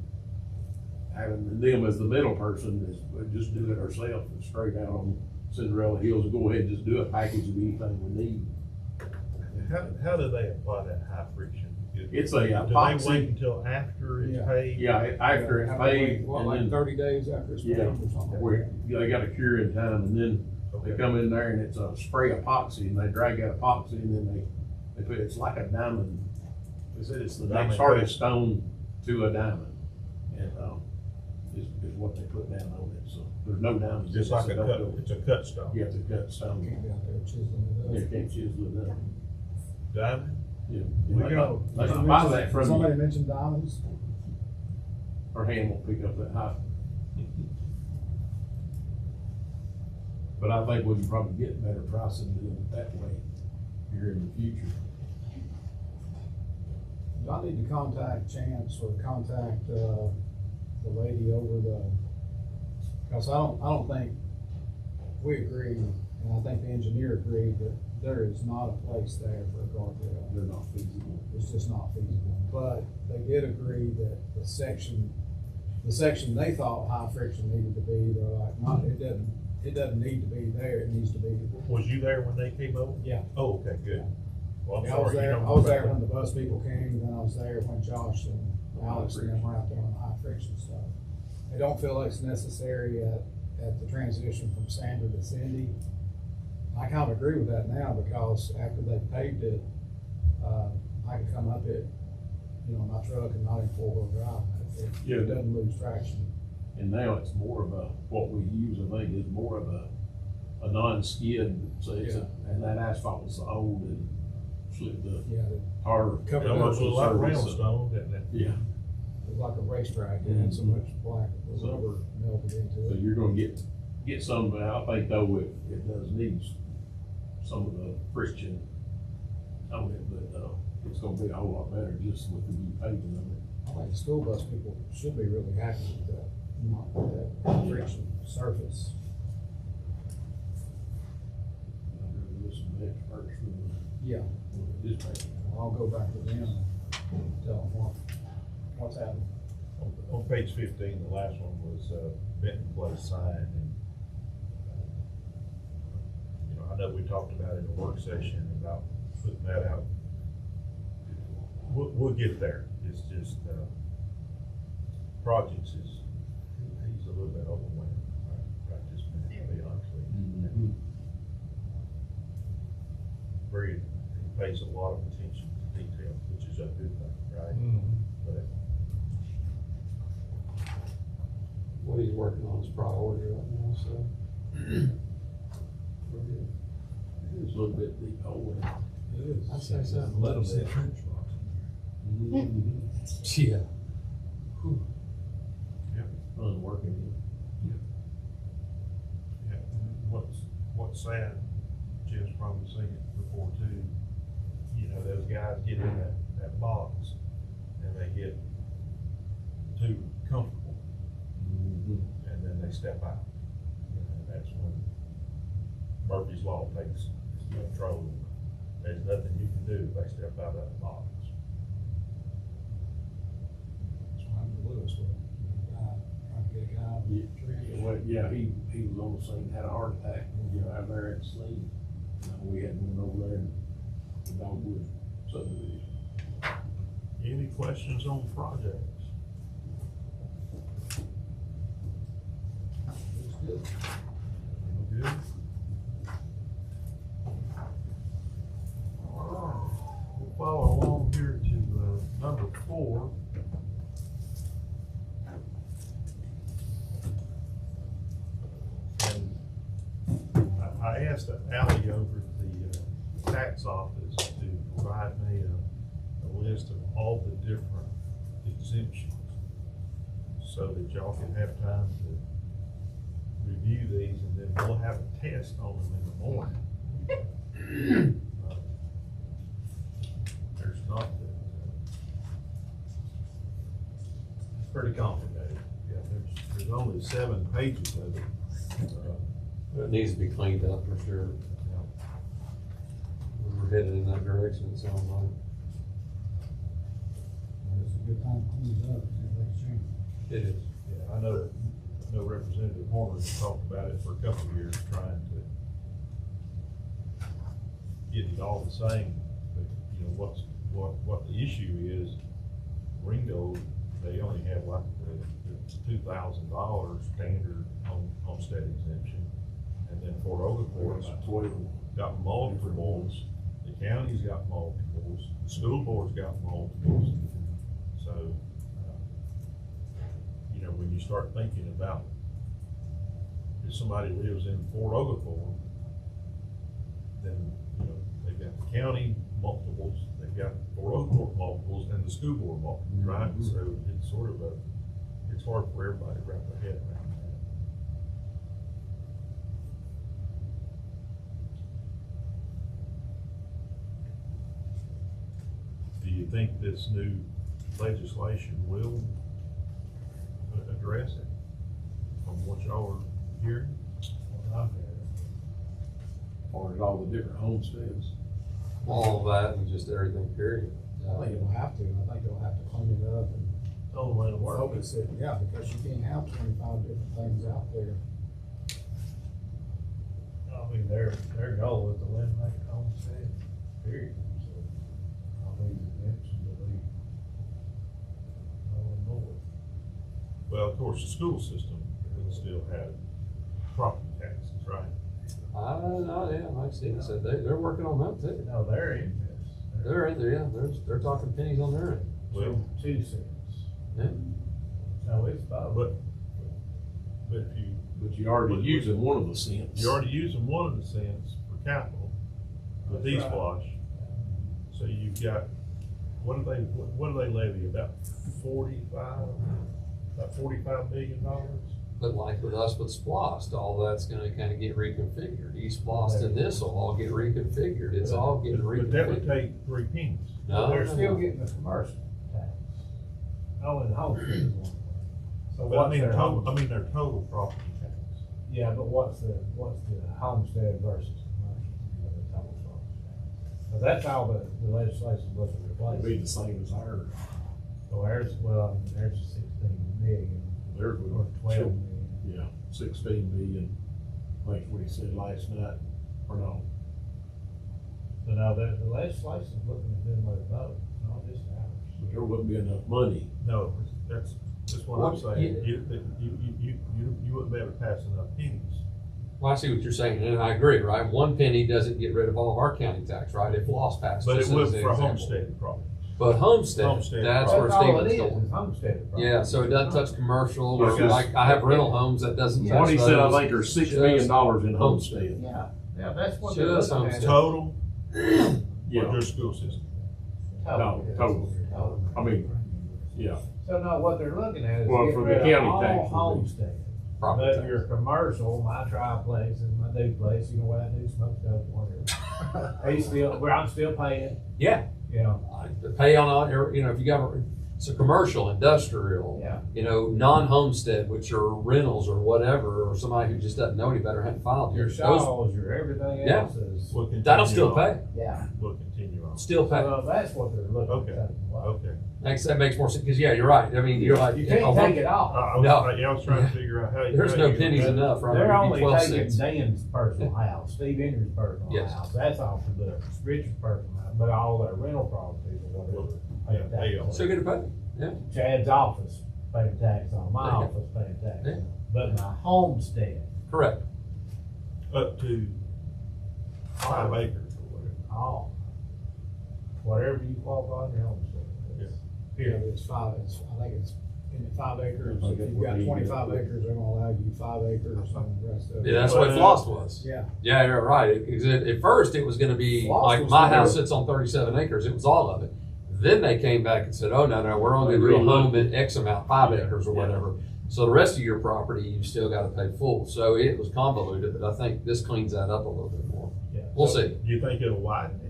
Speaker 5: having them as the middle person, is we just do it ourselves and straight out on Cinderella Hills, and go ahead and just do a package of anything we need.
Speaker 2: How do they apply that high friction?
Speaker 5: It's a
Speaker 2: Do they
Speaker 5: epoxy.
Speaker 2: wait until after it's
Speaker 7: Yeah.
Speaker 2: paid?
Speaker 5: Yeah, after it's paid,
Speaker 7: What,
Speaker 5: and
Speaker 7: like
Speaker 5: then,
Speaker 7: 30 days after it's paid
Speaker 5: yeah,
Speaker 7: or something?
Speaker 5: where, they got a cure in time, and then they
Speaker 2: Okay.
Speaker 5: come in there and it's a spray epoxy, and they drag that epoxy, and then they put, it's like a diamond. They said it's the
Speaker 2: Diamond
Speaker 5: next hardest
Speaker 2: cut.
Speaker 5: stone to a diamond, and, is what they put down on it, so there's no diamonds. in
Speaker 2: Just
Speaker 5: it,
Speaker 2: like
Speaker 5: so
Speaker 2: a
Speaker 5: don't
Speaker 2: cut,
Speaker 5: go-
Speaker 2: it's a cut stone.
Speaker 5: You have to cut
Speaker 7: Can't
Speaker 5: stone,
Speaker 7: be out there chiseling it
Speaker 5: you
Speaker 7: up.
Speaker 5: can't chisel it up.
Speaker 2: Diamond?
Speaker 5: Yeah.
Speaker 7: We
Speaker 5: They
Speaker 7: go.
Speaker 5: can buy that from
Speaker 7: Somebody
Speaker 5: you,
Speaker 7: mentioned diamonds.
Speaker 5: or hand won't pick up that high. But I think we can probably get better pricing doing it that way here in the future.
Speaker 7: Do I need to contact Chance or contact, the lady over cause I don't think, we agree, and I think the engineer agreed that there is not a place there for a guardrail.
Speaker 5: They're not feasible.
Speaker 7: It's just not feasible, but they did agree that the section they thought high friction needed to be, they're like, not, it doesn't need to be there, it needs to be.
Speaker 2: Was you there when they came over?
Speaker 7: Yeah.
Speaker 2: Oh, okay, good. Well, I'm
Speaker 7: Yeah, I was
Speaker 2: sorry. you
Speaker 7: there,
Speaker 2: don't
Speaker 7: I was
Speaker 2: know
Speaker 7: there
Speaker 2: about
Speaker 7: when the bus people came, then I was there when Josh and Alex and them were out there on the high friction stuff. I don't feel like it's necessary at the transition from Sandra to Cindy. I kind of agree with that now, because after they paved it, I can come up it, my truck and not in four-wheel drive.
Speaker 5: Yeah.
Speaker 7: It doesn't lose traction.
Speaker 5: And now it's more of what we use, I think, is more of a non-skid, so and that asphalt was old and slid the
Speaker 7: Yeah,
Speaker 5: tar.
Speaker 2: it.
Speaker 7: Covered
Speaker 2: It almost looked like
Speaker 5: surface,
Speaker 2: round stone, didn't it?
Speaker 5: Yeah,
Speaker 7: it was like a racetrack, it had so much black rubber melted into
Speaker 5: so
Speaker 7: it.
Speaker 5: you're gonna get some, but I think though it does need some of the friction on it, but, it's gonna be a whole lot better just with the new paving on it.
Speaker 7: I think the school bus people should be really happy with that, not with that friction surface.
Speaker 5: I'm gonna listen to that first from
Speaker 7: Yeah,
Speaker 5: the dispatch.
Speaker 7: I'll go back to them and tell them what's happening.
Speaker 2: On page 15, the last one was, Benton Place sign, and, I know we talked about it in a work session about putting that out. We'll get there, it's just, projects he's a little bit overwhelmed right this minute, to be honest with you. He pays a lot of attention to detail, which is a good thing, right? But
Speaker 6: What he's working on is priority right now, so. We're good.
Speaker 5: It's a little bit deep hole.
Speaker 7: It is.
Speaker 6: I'd say so.
Speaker 2: A little bit.
Speaker 6: Yeah.
Speaker 5: Unworking.
Speaker 2: Yeah, what's sad, Jim's probably seen it before too, those guys get in that box and they get too comfortable and then they step out. And that's when Murphy's Law takes control. There's nothing you can do if they step out of that box.
Speaker 7: That's what happened to Lewis with a guy, trying to get a guy.
Speaker 5: Yeah, well, Yeah, he was on the scene, had a heart attack, you know, out there at the scene. We had one over there in the Dogwood subdivision.
Speaker 2: Any questions on projects?
Speaker 6: Looks good.
Speaker 2: Good. All right, we'll follow along here to, number 4. And I asked Ally over at the tax office to provide me a list of all the different exemptions so that y'all can have time to review these, and then we'll have a test on them in the morning. There's not that, it's pretty complicated. Yeah, there's only 7 pages of it.
Speaker 6: It needs to be cleaned up for sure. We're headed in that direction, it sounds like.
Speaker 7: It's a good time to clean it up, everything's changing.
Speaker 6: It is.
Speaker 2: Yeah, I know Representative Horner has talked about it for a couple of years, trying to get it all the same. But, you know, what the issue is, Ringo, they only have like the $2,000 standard homestead exemption. And then Fort Oglethorpe's got multiples, the county's got multiples, the school board's got multiples. So, you know, when you start thinking about if somebody lives in Fort Oglethorpe, then, you know, they've got the county multiples, they've got Fort Oglethorpe multiples, and the school board multiples, right? So it's sort of it's hard for everybody to wrap their head around that. Do you think this new legislation will address it from what y'all are hearing?
Speaker 5: Or at all the different homesteads.
Speaker 6: All of that and just everything, period.
Speaker 7: I think it'll have to, I think it'll have to clean it up and
Speaker 2: The only way to work.
Speaker 7: focus it, yeah, because you can't have 25 different things out there.
Speaker 3: I mean, their goal is to eliminate homestead, period. So, I mean, exemptions will be null and void.
Speaker 2: Well, of course, the school system will still have property taxes, right?
Speaker 6: Yeah, like Steve said, they're working on that too.
Speaker 3: No, they're in this.
Speaker 6: They're in there, yeah, they're talking pennies on their end.
Speaker 2: Well,
Speaker 3: 2 cents.
Speaker 6: Yeah.
Speaker 3: No, it's both.
Speaker 2: but if you,
Speaker 5: But you're already using one of the cents.
Speaker 2: you're already using one of the cents for capital with
Speaker 3: That's right.
Speaker 2: D-Splosh. So you've got, what do they levy, about $45 million?
Speaker 6: But like with us with Splost, all that's gonna kind of get reconfigured. Splost and this will all get reconfigured. It's all getting
Speaker 2: But that would
Speaker 6: reconfigured.
Speaker 2: take 3 pennies.
Speaker 6: No,
Speaker 3: They're
Speaker 6: no,
Speaker 3: still
Speaker 6: no.
Speaker 3: getting the commercial tax. Only the homestead is one. So
Speaker 2: But I mean,
Speaker 3: their
Speaker 2: their total property tax.
Speaker 3: Yeah, but what's the homestead versus commercial, the total property tax? Cause that's all the legislation was to
Speaker 5: It'd be
Speaker 3: replace.
Speaker 5: the same as ours.
Speaker 3: So there's 16 million,
Speaker 5: Theirs
Speaker 3: or
Speaker 5: would
Speaker 3: 12 million.
Speaker 5: Yeah, 16 million, like what he said last night, or no.
Speaker 3: So now the legislation's looking at doing with both, not just ours.
Speaker 5: But there wouldn't be enough money.
Speaker 2: No, that's what I'm
Speaker 6: Well,
Speaker 2: saying. You wouldn't be able to pass enough pennies.
Speaker 6: Well, I see what you're saying, and I agree, right? 1 penny doesn't get rid of all of our county tax, right? If lost passed.
Speaker 2: But it
Speaker 6: just
Speaker 2: would
Speaker 6: as an
Speaker 2: for
Speaker 6: example.
Speaker 2: homestead property.
Speaker 6: But homestead,
Speaker 2: Homestead
Speaker 6: that's
Speaker 2: property.
Speaker 6: where
Speaker 3: That's all it
Speaker 6: Stephen's
Speaker 3: is,
Speaker 6: going.
Speaker 3: is homestead. property.
Speaker 6: Yeah, so it doesn't touch commercial, or
Speaker 2: Because-
Speaker 6: like, I have rental homes that doesn't touch
Speaker 5: What he said, I
Speaker 6: those.
Speaker 5: think there's $6 million in homestead.
Speaker 3: Yeah, that's what they're
Speaker 6: Just
Speaker 3: looking at.
Speaker 6: homestead.
Speaker 2: Total, with
Speaker 5: Yeah,
Speaker 2: their school system.
Speaker 5: no, total. I mean, yeah,
Speaker 3: So no, what they're looking at is
Speaker 5: Well,
Speaker 3: getting
Speaker 5: for the
Speaker 3: rid of
Speaker 5: county
Speaker 3: all
Speaker 5: tax would be-
Speaker 3: homestead.
Speaker 6: Property
Speaker 3: But
Speaker 6: tax.
Speaker 3: your commercial, my triplex is my duplex, you know what I do, smoke dope, whatever. I'm still paying,
Speaker 6: Yeah,
Speaker 3: you know,
Speaker 6: pay on all, you know, if you got, it's a commercial, industrial,
Speaker 3: yeah.
Speaker 6: you know, non-homestead, which are rentals or whatever, or somebody who just doesn't know any better, hadn't filed
Speaker 3: Your
Speaker 6: here. Those,
Speaker 3: shawls, your everything
Speaker 6: Yeah.
Speaker 3: else is,
Speaker 2: We'll continue
Speaker 6: that'll still
Speaker 2: on.
Speaker 6: pay,
Speaker 3: yeah.
Speaker 2: We'll continue on.
Speaker 6: still pay.
Speaker 3: So that's what they're looking
Speaker 2: Okay.
Speaker 3: at.
Speaker 2: Okay.
Speaker 6: That makes more sense, because yeah, you're right, I mean, you're like.
Speaker 3: You can't take it off.
Speaker 2: I was trying to figure out how you.
Speaker 6: There's no pennies enough, right?
Speaker 3: They're
Speaker 6: It'd be
Speaker 3: only
Speaker 6: 12
Speaker 3: taking
Speaker 6: cents.
Speaker 3: Dan's personal house, Steve Henry's personal
Speaker 6: Yes.
Speaker 3: house, that's off the books, Richard's personal house, but all their rental properties or whatever.
Speaker 2: Yeah,
Speaker 3: pay
Speaker 2: they
Speaker 3: tax.
Speaker 2: are.
Speaker 6: So get a pay, yeah.
Speaker 3: Chad's office paying tax on, my
Speaker 6: Yeah.
Speaker 3: office paying tax
Speaker 6: Yeah.
Speaker 3: on, but my homestead,
Speaker 6: Correct.
Speaker 2: Up to 5 acres or whatever.
Speaker 3: all, whatever you qualify on your homestead.
Speaker 7: Yeah, but it's five, I think it's in the 5 acres,
Speaker 5: I
Speaker 7: if
Speaker 5: guess
Speaker 7: you've
Speaker 5: what
Speaker 7: got
Speaker 5: he
Speaker 7: 25
Speaker 5: did.
Speaker 7: acres, they're gonna allow you 5 acres and the rest of it.
Speaker 6: Yeah, that's what Floss was.
Speaker 7: Yeah.
Speaker 6: Yeah, you're right. At first, it was gonna be,
Speaker 7: Floss
Speaker 6: like,
Speaker 7: was
Speaker 6: my
Speaker 7: gonna-
Speaker 6: house sits on 37 acres, it was all of it. Then they came back and said, oh, no, we're only
Speaker 5: They
Speaker 6: gonna do a
Speaker 5: relooked
Speaker 6: home in X amount, 5
Speaker 2: Yeah,
Speaker 6: acres or
Speaker 2: yeah.
Speaker 6: whatever. So the rest of your property, you still gotta pay full. So it was convoluted, but I think this cleans that up a little bit more.
Speaker 3: Yeah.
Speaker 6: We'll see.
Speaker 2: Do you think it'll widen it?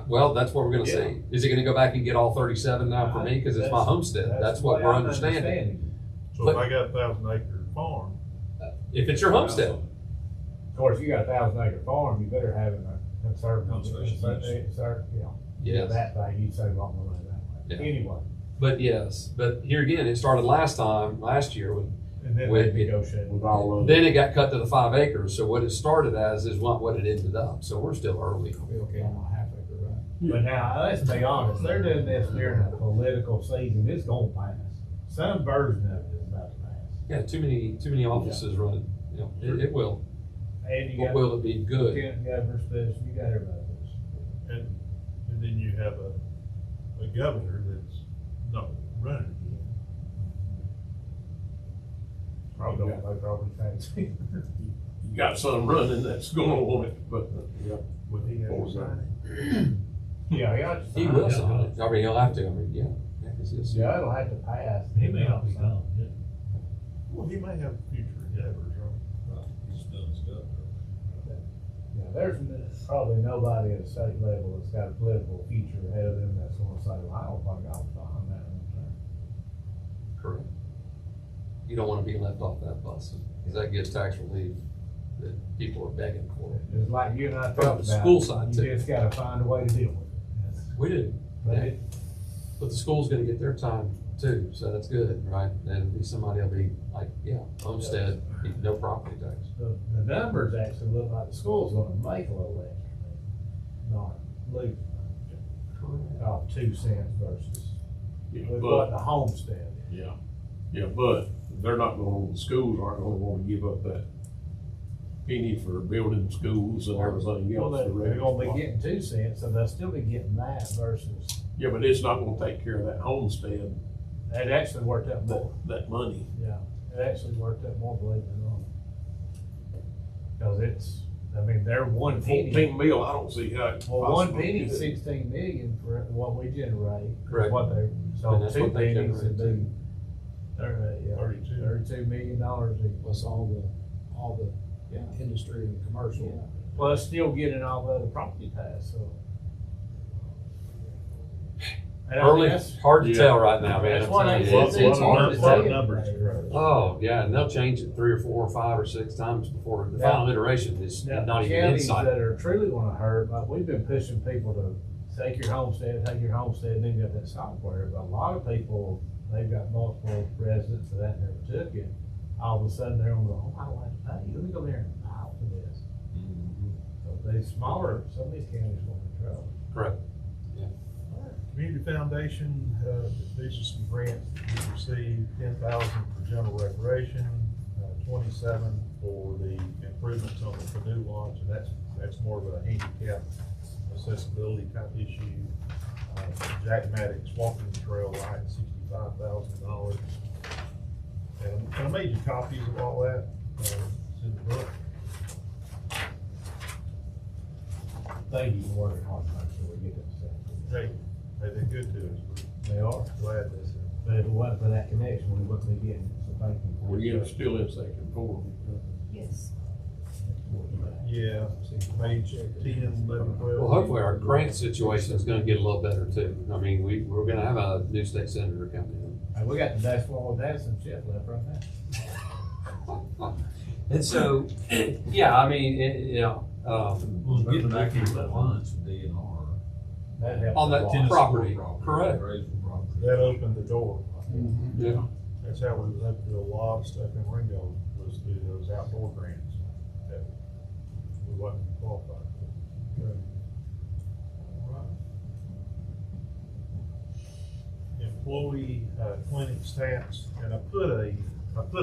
Speaker 6: Well, that's what we're gonna
Speaker 3: Yeah.
Speaker 6: see. Is it gonna go back and get all 37 now for me? Cause it's my homestead. That's
Speaker 3: the
Speaker 6: what
Speaker 3: way
Speaker 6: we're
Speaker 3: I'm
Speaker 6: understanding.
Speaker 2: So
Speaker 6: But-
Speaker 2: if I got a 1,000-acre farm,
Speaker 6: If it's your homestead,
Speaker 3: Of course, you got a 1,000-acre farm, you better have a conservative,
Speaker 6: yes.
Speaker 3: that thing, you save a lot more money that way.
Speaker 6: Yeah.
Speaker 3: Anyway,
Speaker 6: But yes, but here again, it started last year when
Speaker 3: and then
Speaker 6: With-
Speaker 3: they negotiate.
Speaker 5: With all of
Speaker 6: then it got cut to the 5 acres. So what it started as is what it ended up. So we're still early.
Speaker 7: I'll be okay on my 1/2 acre, right?
Speaker 3: But now, let's be honest, they're doing this during a political season, it's gonna pass. Some version of it is about to pass.
Speaker 6: Yeah, too many offices running. You know, it will.
Speaker 3: And you
Speaker 6: But
Speaker 3: got
Speaker 6: will it be good?
Speaker 3: lieutenant governor's position, you got everybody's.
Speaker 2: and then you have a governor that's not running again.
Speaker 3: Probably don't pay property tax.
Speaker 5: You got some running that's gonna want it, but, yeah.
Speaker 2: Would he have
Speaker 5: Or
Speaker 2: to
Speaker 5: was that-
Speaker 2: sign it?
Speaker 3: Yeah, he ought to.
Speaker 6: He will sign it. I mean, he'll have to. I mean, yeah. Yeah, 'cause it's-
Speaker 3: Yeah, it'll have to pass.
Speaker 8: He may not be gone, yeah.
Speaker 2: Well, he may have future endeavors, right?
Speaker 8: He's done stuff.
Speaker 3: Yeah, there's probably nobody at a state level that's got a political future ahead of them that's gonna say, well, I don't think I'll sign that one.
Speaker 6: Correct. You don't want to be left off that bus, because that gives tax relief that people are begging for.
Speaker 3: Just like you and I
Speaker 6: From
Speaker 3: talked
Speaker 6: the
Speaker 3: about.
Speaker 6: school side, too.
Speaker 3: You just gotta find a way to deal with it. That's-
Speaker 6: We do.
Speaker 3: But
Speaker 6: Yeah.
Speaker 3: it,
Speaker 6: But the school's gonna get their time too, so that's good, right? And somebody will be like, yeah, homestead, no property tax.
Speaker 3: the numbers actually look like the school's gonna make a little extra, not lose. Off 2 cents versus
Speaker 5: Yeah,
Speaker 3: with what
Speaker 5: but,
Speaker 3: the homestead is.
Speaker 5: yeah, but they're not gonna, the schools aren't gonna wanna give up that penny for building schools and everything
Speaker 3: Well,
Speaker 5: else.
Speaker 3: they're gonna be getting 2 cents, so they'll still be getting that versus,
Speaker 5: Yeah, but it's not gonna take care of that homestead,
Speaker 3: it actually worked out more.
Speaker 5: that money.
Speaker 3: Yeah, it actually worked out more, believe it or not. Cause it's, I mean, they're 1 penny.
Speaker 5: 14 mil, I don't see how. it's
Speaker 3: Well, 1
Speaker 5: possible to
Speaker 3: penny
Speaker 5: do
Speaker 3: is
Speaker 5: it.
Speaker 3: 16 million for what we generate. is
Speaker 6: Correct.
Speaker 3: What they,
Speaker 6: And
Speaker 3: so
Speaker 6: that's
Speaker 3: 2
Speaker 6: what they
Speaker 3: pennies would
Speaker 6: generate,
Speaker 3: be, $32 million each.
Speaker 7: Plus all the industry and commercial.
Speaker 3: Plus still getting all the other property tax, so. And I mean,
Speaker 6: Early,
Speaker 3: that's-
Speaker 6: hard to
Speaker 5: Yeah.
Speaker 6: tell right now, man.
Speaker 3: That's
Speaker 6: I'm
Speaker 3: what
Speaker 6: telling
Speaker 3: I
Speaker 6: you,
Speaker 3: said.
Speaker 6: it's hard to
Speaker 3: What
Speaker 6: tell.
Speaker 3: are the
Speaker 2: numbers grow.
Speaker 6: Oh, yeah, and they'll change it 3 or 4 or 5 or 6 times before the
Speaker 3: Now-
Speaker 6: final iteration is
Speaker 3: Now,
Speaker 6: not even
Speaker 3: counties
Speaker 6: inside.
Speaker 3: that are truly gonna hurt, like, we've been pushing people to take your homestead, and then get that software, but a lot of people, they've got multiple residents that never took it. All of a sudden, they're on the, oh, I don't have to pay, let me go there and file for this. So they smaller, some of these counties will control.
Speaker 6: Correct.
Speaker 2: Community Foundation, these are some grants that we received, 10,000 for general recreation, 27 for the improvements on the canoe launch, and that's more of a handicap accessibility type issue. Jack Maddox walking trail light, $65,000. And I made you copies of all that, it's in the book.
Speaker 3: Thank you for working hard to make sure we get that stuff.
Speaker 2: Hey, they've been good to us,
Speaker 3: They are,
Speaker 2: we're glad that's it.
Speaker 3: but if it wasn't for that connection, we wouldn't be getting it, so thank you.
Speaker 5: We're getting still in section 4.
Speaker 4: Yes.
Speaker 2: Yeah, page 10, 11, 12.
Speaker 6: Well, hopefully our grant situation is gonna get a little better too. I mean, we're gonna have a new state senator coming in.
Speaker 3: Hey, we got the best one we've had since Jeff left right now.
Speaker 6: And so, yeah, I mean, you know,
Speaker 8: Well, getting back into that lunch with DNR.
Speaker 3: That helps
Speaker 6: On
Speaker 3: a
Speaker 6: that
Speaker 3: lot.
Speaker 6: Tennessee property, correct.
Speaker 8: Graceville property.
Speaker 2: that opened the door.
Speaker 6: Yeah.
Speaker 2: That's how we was able to do a lot of stuff in Ringo, was through those outdoor grants that we wasn't qualified for.
Speaker 3: Good.
Speaker 2: All right. Employee, clinic stats, and I put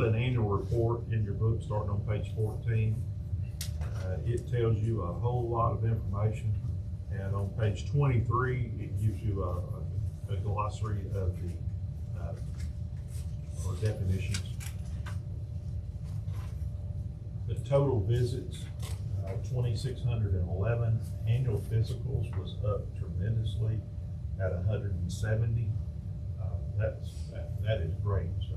Speaker 2: an annual report in your book starting on page 14. It tells you a whole lot of information, and on page 23, it gives you a glossary of the, or definitions. The total visits, 2,611. Annual physicals was up tremendously at 170. That is great. So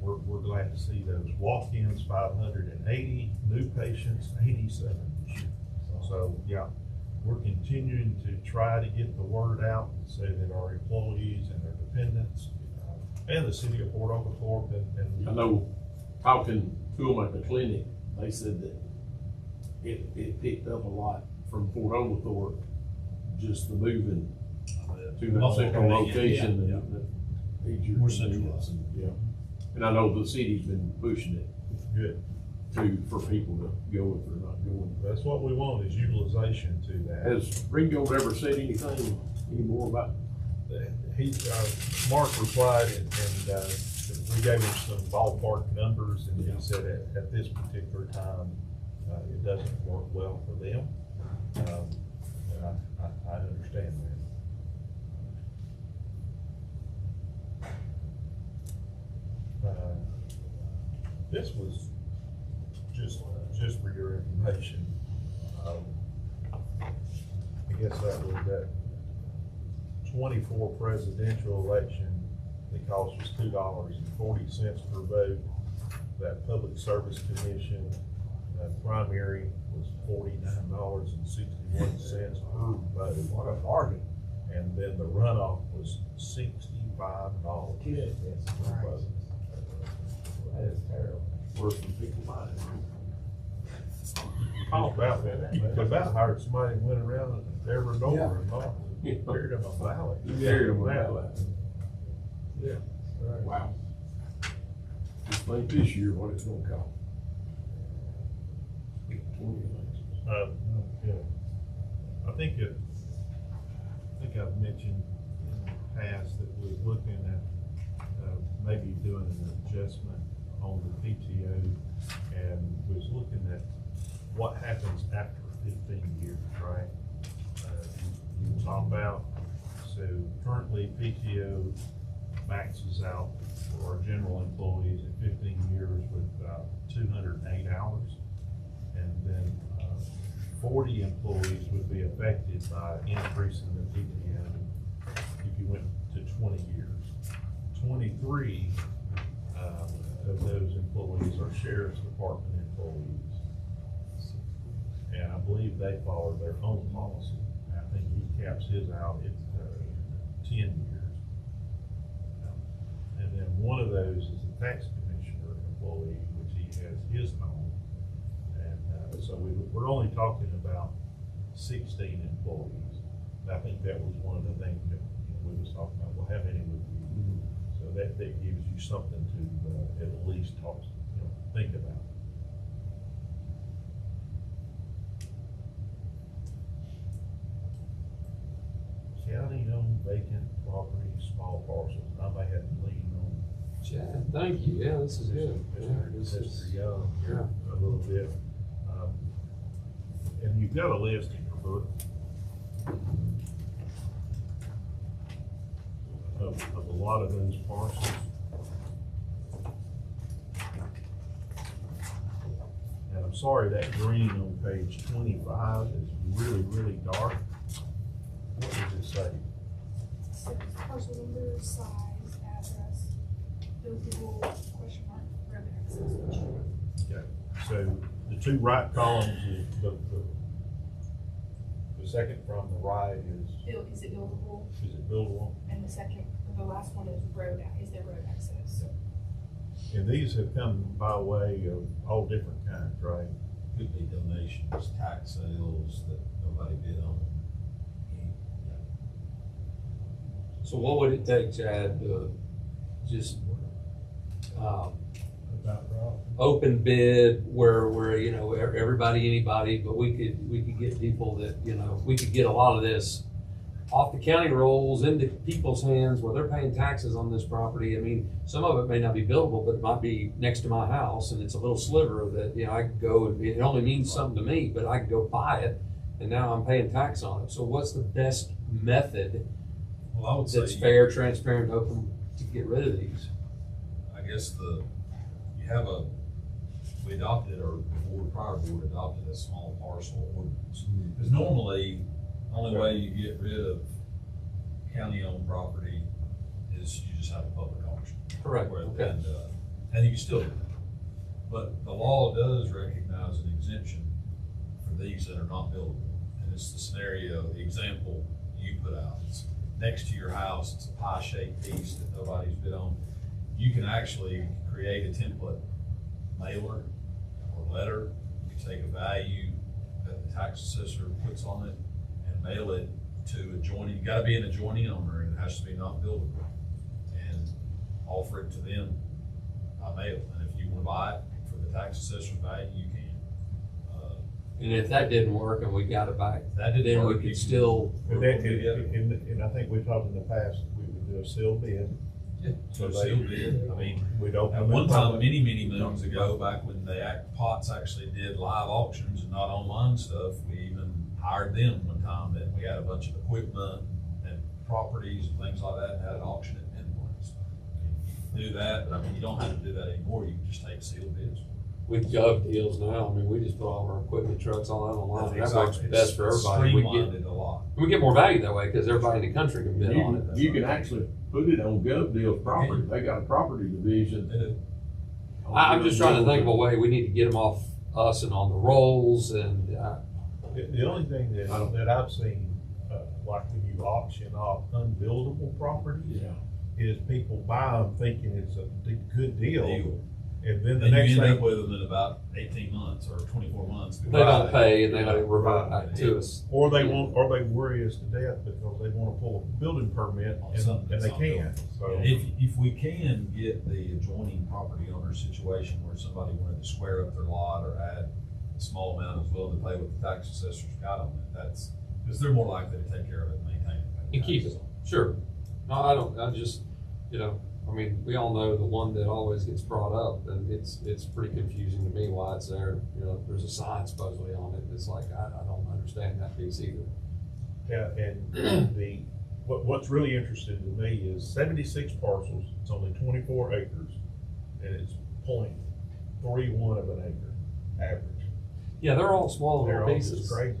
Speaker 2: we're glad to see those. Walk-ins 580, new patients 87 this year. So yeah, we're continuing to try to get the word out so that our employees and their dependents and the city of Port Oglethorpe and
Speaker 5: I know, talking to them at the clinic, they said that it picked up a lot from Port Oglethorpe, just the moving to that central location.
Speaker 8: Yeah.
Speaker 5: and the easier
Speaker 8: More
Speaker 5: convenience.
Speaker 8: centralized.
Speaker 5: Yeah, and I know the city's been pushing it
Speaker 2: good.
Speaker 5: for people to go if they're not going.
Speaker 2: That's what we want, is utilization to that.
Speaker 5: Has Ringo ever said anything anymore about?
Speaker 2: He, Mark replied and we gave him some ballpark numbers, and he said at this particular time, it doesn't work well for them. And I understand that. This was just for your information. I guess that was that 24 presidential election, the cost was $2.40 per vote. That Public Service Commission, primary was $49.61 per vote.
Speaker 3: What a bargain.
Speaker 2: And then the runoff was $65
Speaker 3: Kid,
Speaker 2: per vote.
Speaker 3: That is terrible.
Speaker 5: Worse than people mind.
Speaker 2: About hired somebody and went around every door and knocked, carried them a ballot.
Speaker 5: Carried them
Speaker 2: That.
Speaker 5: about that.
Speaker 2: Yeah. Right.
Speaker 5: Wow. Just think this year what it's gonna cost. 20 elections.
Speaker 2: Yeah. I think I've mentioned in the past that we're looking at, maybe doing an adjustment on the PTO, and was looking at what happens after 15 years, right? You talk about, so currently PTO maxes out for our general employees at 15 years with 208 hours. And then 40 employees would be affected by increasing the PTO if you went to 20 years. 23 of those employees are sheriff's department employees. And I believe they follow their own policy. I think he caps his out at 10 years. And then one of those is a tax commissioner employee, which he has his own. And so we're only talking about 16 employees. And I think that was one of the things that we was talking about, well, how many would we? So that gives you something to at least talk, think about. County-owned vacant property, small parcels. I may have to lean on
Speaker 6: Chad, thank you. Yeah, this is good. Yeah, this
Speaker 2: Mr.
Speaker 6: is,
Speaker 2: Young
Speaker 6: yeah.
Speaker 2: a little bit. And you've got a list in your book of a lot of those parcels. And I'm sorry, that green on page 25 is really, really dark. What does it say?
Speaker 4: So parcel number, size, address, buildable, question mark, road access.
Speaker 2: Okay, so the two right columns is the second from the right
Speaker 4: Is it buildable?
Speaker 2: is it buildable?
Speaker 4: And the last one is is there road access?
Speaker 2: And these have come by way of all different kinds, right?
Speaker 8: Could be donations, tax sales that nobody bid on.
Speaker 6: So what would it take, Chad, to just,
Speaker 3: About right.
Speaker 6: open bid where, you know, everybody, anybody, but we could get people that, you know, we could get a lot of this off the county rolls into people's hands where they're paying taxes on this property. I mean, some of it may not be buildable, but it might be next to my house and it's a little sliver that, you know, I could go and it only means something to me, but I could go buy it and now I'm paying tax on it. So what's the best method
Speaker 8: Well, I would say,
Speaker 6: that's fair, transparent, open to get rid of these?
Speaker 8: I guess we adopted, or the prior board adopted a small parcel ordinance. Because normally, the only way you get rid of county-owned property is you just have a public auction.
Speaker 6: Correct,
Speaker 8: Where-
Speaker 6: okay.
Speaker 8: And you can still do that. But the law does recognize an exemption for these that are not buildable. And it's the scenario, the example you put out. It's next to your house, it's a pie-shaped piece that nobody's bid on. You can actually create a template mailer or letter. You can take a value that the tax assessor puts on it and mail it to adjoining, you gotta be an adjoining owner, and it has to be not buildable. And offer it to them by mail, and if you wanna buy it for the tax assessor's value, you can.
Speaker 6: And if that didn't work and we got it back,
Speaker 8: That didn't
Speaker 6: then we
Speaker 8: work, you
Speaker 6: could
Speaker 8: can-
Speaker 6: still,
Speaker 2: And that, and I think we talked in the past, we would do a sealed bid.
Speaker 8: Yeah, so
Speaker 2: So they-
Speaker 8: sealed bid, I mean,
Speaker 2: We'd open
Speaker 8: at
Speaker 2: them
Speaker 8: one
Speaker 2: up.
Speaker 8: time, many moons ago, back when Potts actually did live auctions and not online stuff, we even hired them one time, and we had a bunch of equipment and properties and things like that, and had an auction at Pinpoints. Do that, but I mean, you don't have to do that anymore, you can just take sealed bids.
Speaker 6: with gov deals now, I mean, we just put all of our equipment trucks on that online. That works
Speaker 8: Exactly.
Speaker 6: best for
Speaker 8: It's
Speaker 6: everybody. We
Speaker 8: streamlined
Speaker 6: get,
Speaker 8: it a lot.
Speaker 6: we get more value that way because everybody in the country can bid on it.
Speaker 5: You can actually put it on Gov Deals property, they got a property division.
Speaker 8: They do.
Speaker 6: I'm just trying to think of a way, we need to get them off us and on the rolls and,
Speaker 2: The only thing that I've seen, like when you auction off unbuildable properties,
Speaker 5: Yeah.
Speaker 2: is people buy them thinking it's a good deal.
Speaker 8: Deal.
Speaker 2: And then the
Speaker 8: Then
Speaker 2: next
Speaker 8: you end up
Speaker 2: thing,
Speaker 8: with them in about 18 months or 24 months.
Speaker 6: they don't pay and they don't revert back to us.
Speaker 2: or they worry us to death because they wanna pull a building permit
Speaker 8: On
Speaker 2: and
Speaker 8: something
Speaker 2: they
Speaker 8: that's not
Speaker 2: can't,
Speaker 8: buildable.
Speaker 2: so.
Speaker 8: If we can get the adjoining property owner situation where somebody wanted to square up their lot or add a small amount is willing to pay what the tax assessor's got on it, that's, because they're more likely to take care of it and maintain it.
Speaker 6: And keep it, sure. No, I just, you know, I mean, we all know the one that always gets brought up, and it's pretty confusing to me why it's there. You know, there's a sign supposedly on it, it's like, I don't understand that piece either.
Speaker 2: Yeah, and what's really interesting to me is 76 parcels, it's only 24 acres, and it's 0.31 of an acre average.
Speaker 6: Yeah, they're all small
Speaker 2: They're
Speaker 6: little
Speaker 2: all just
Speaker 6: pieces.
Speaker 2: crazy.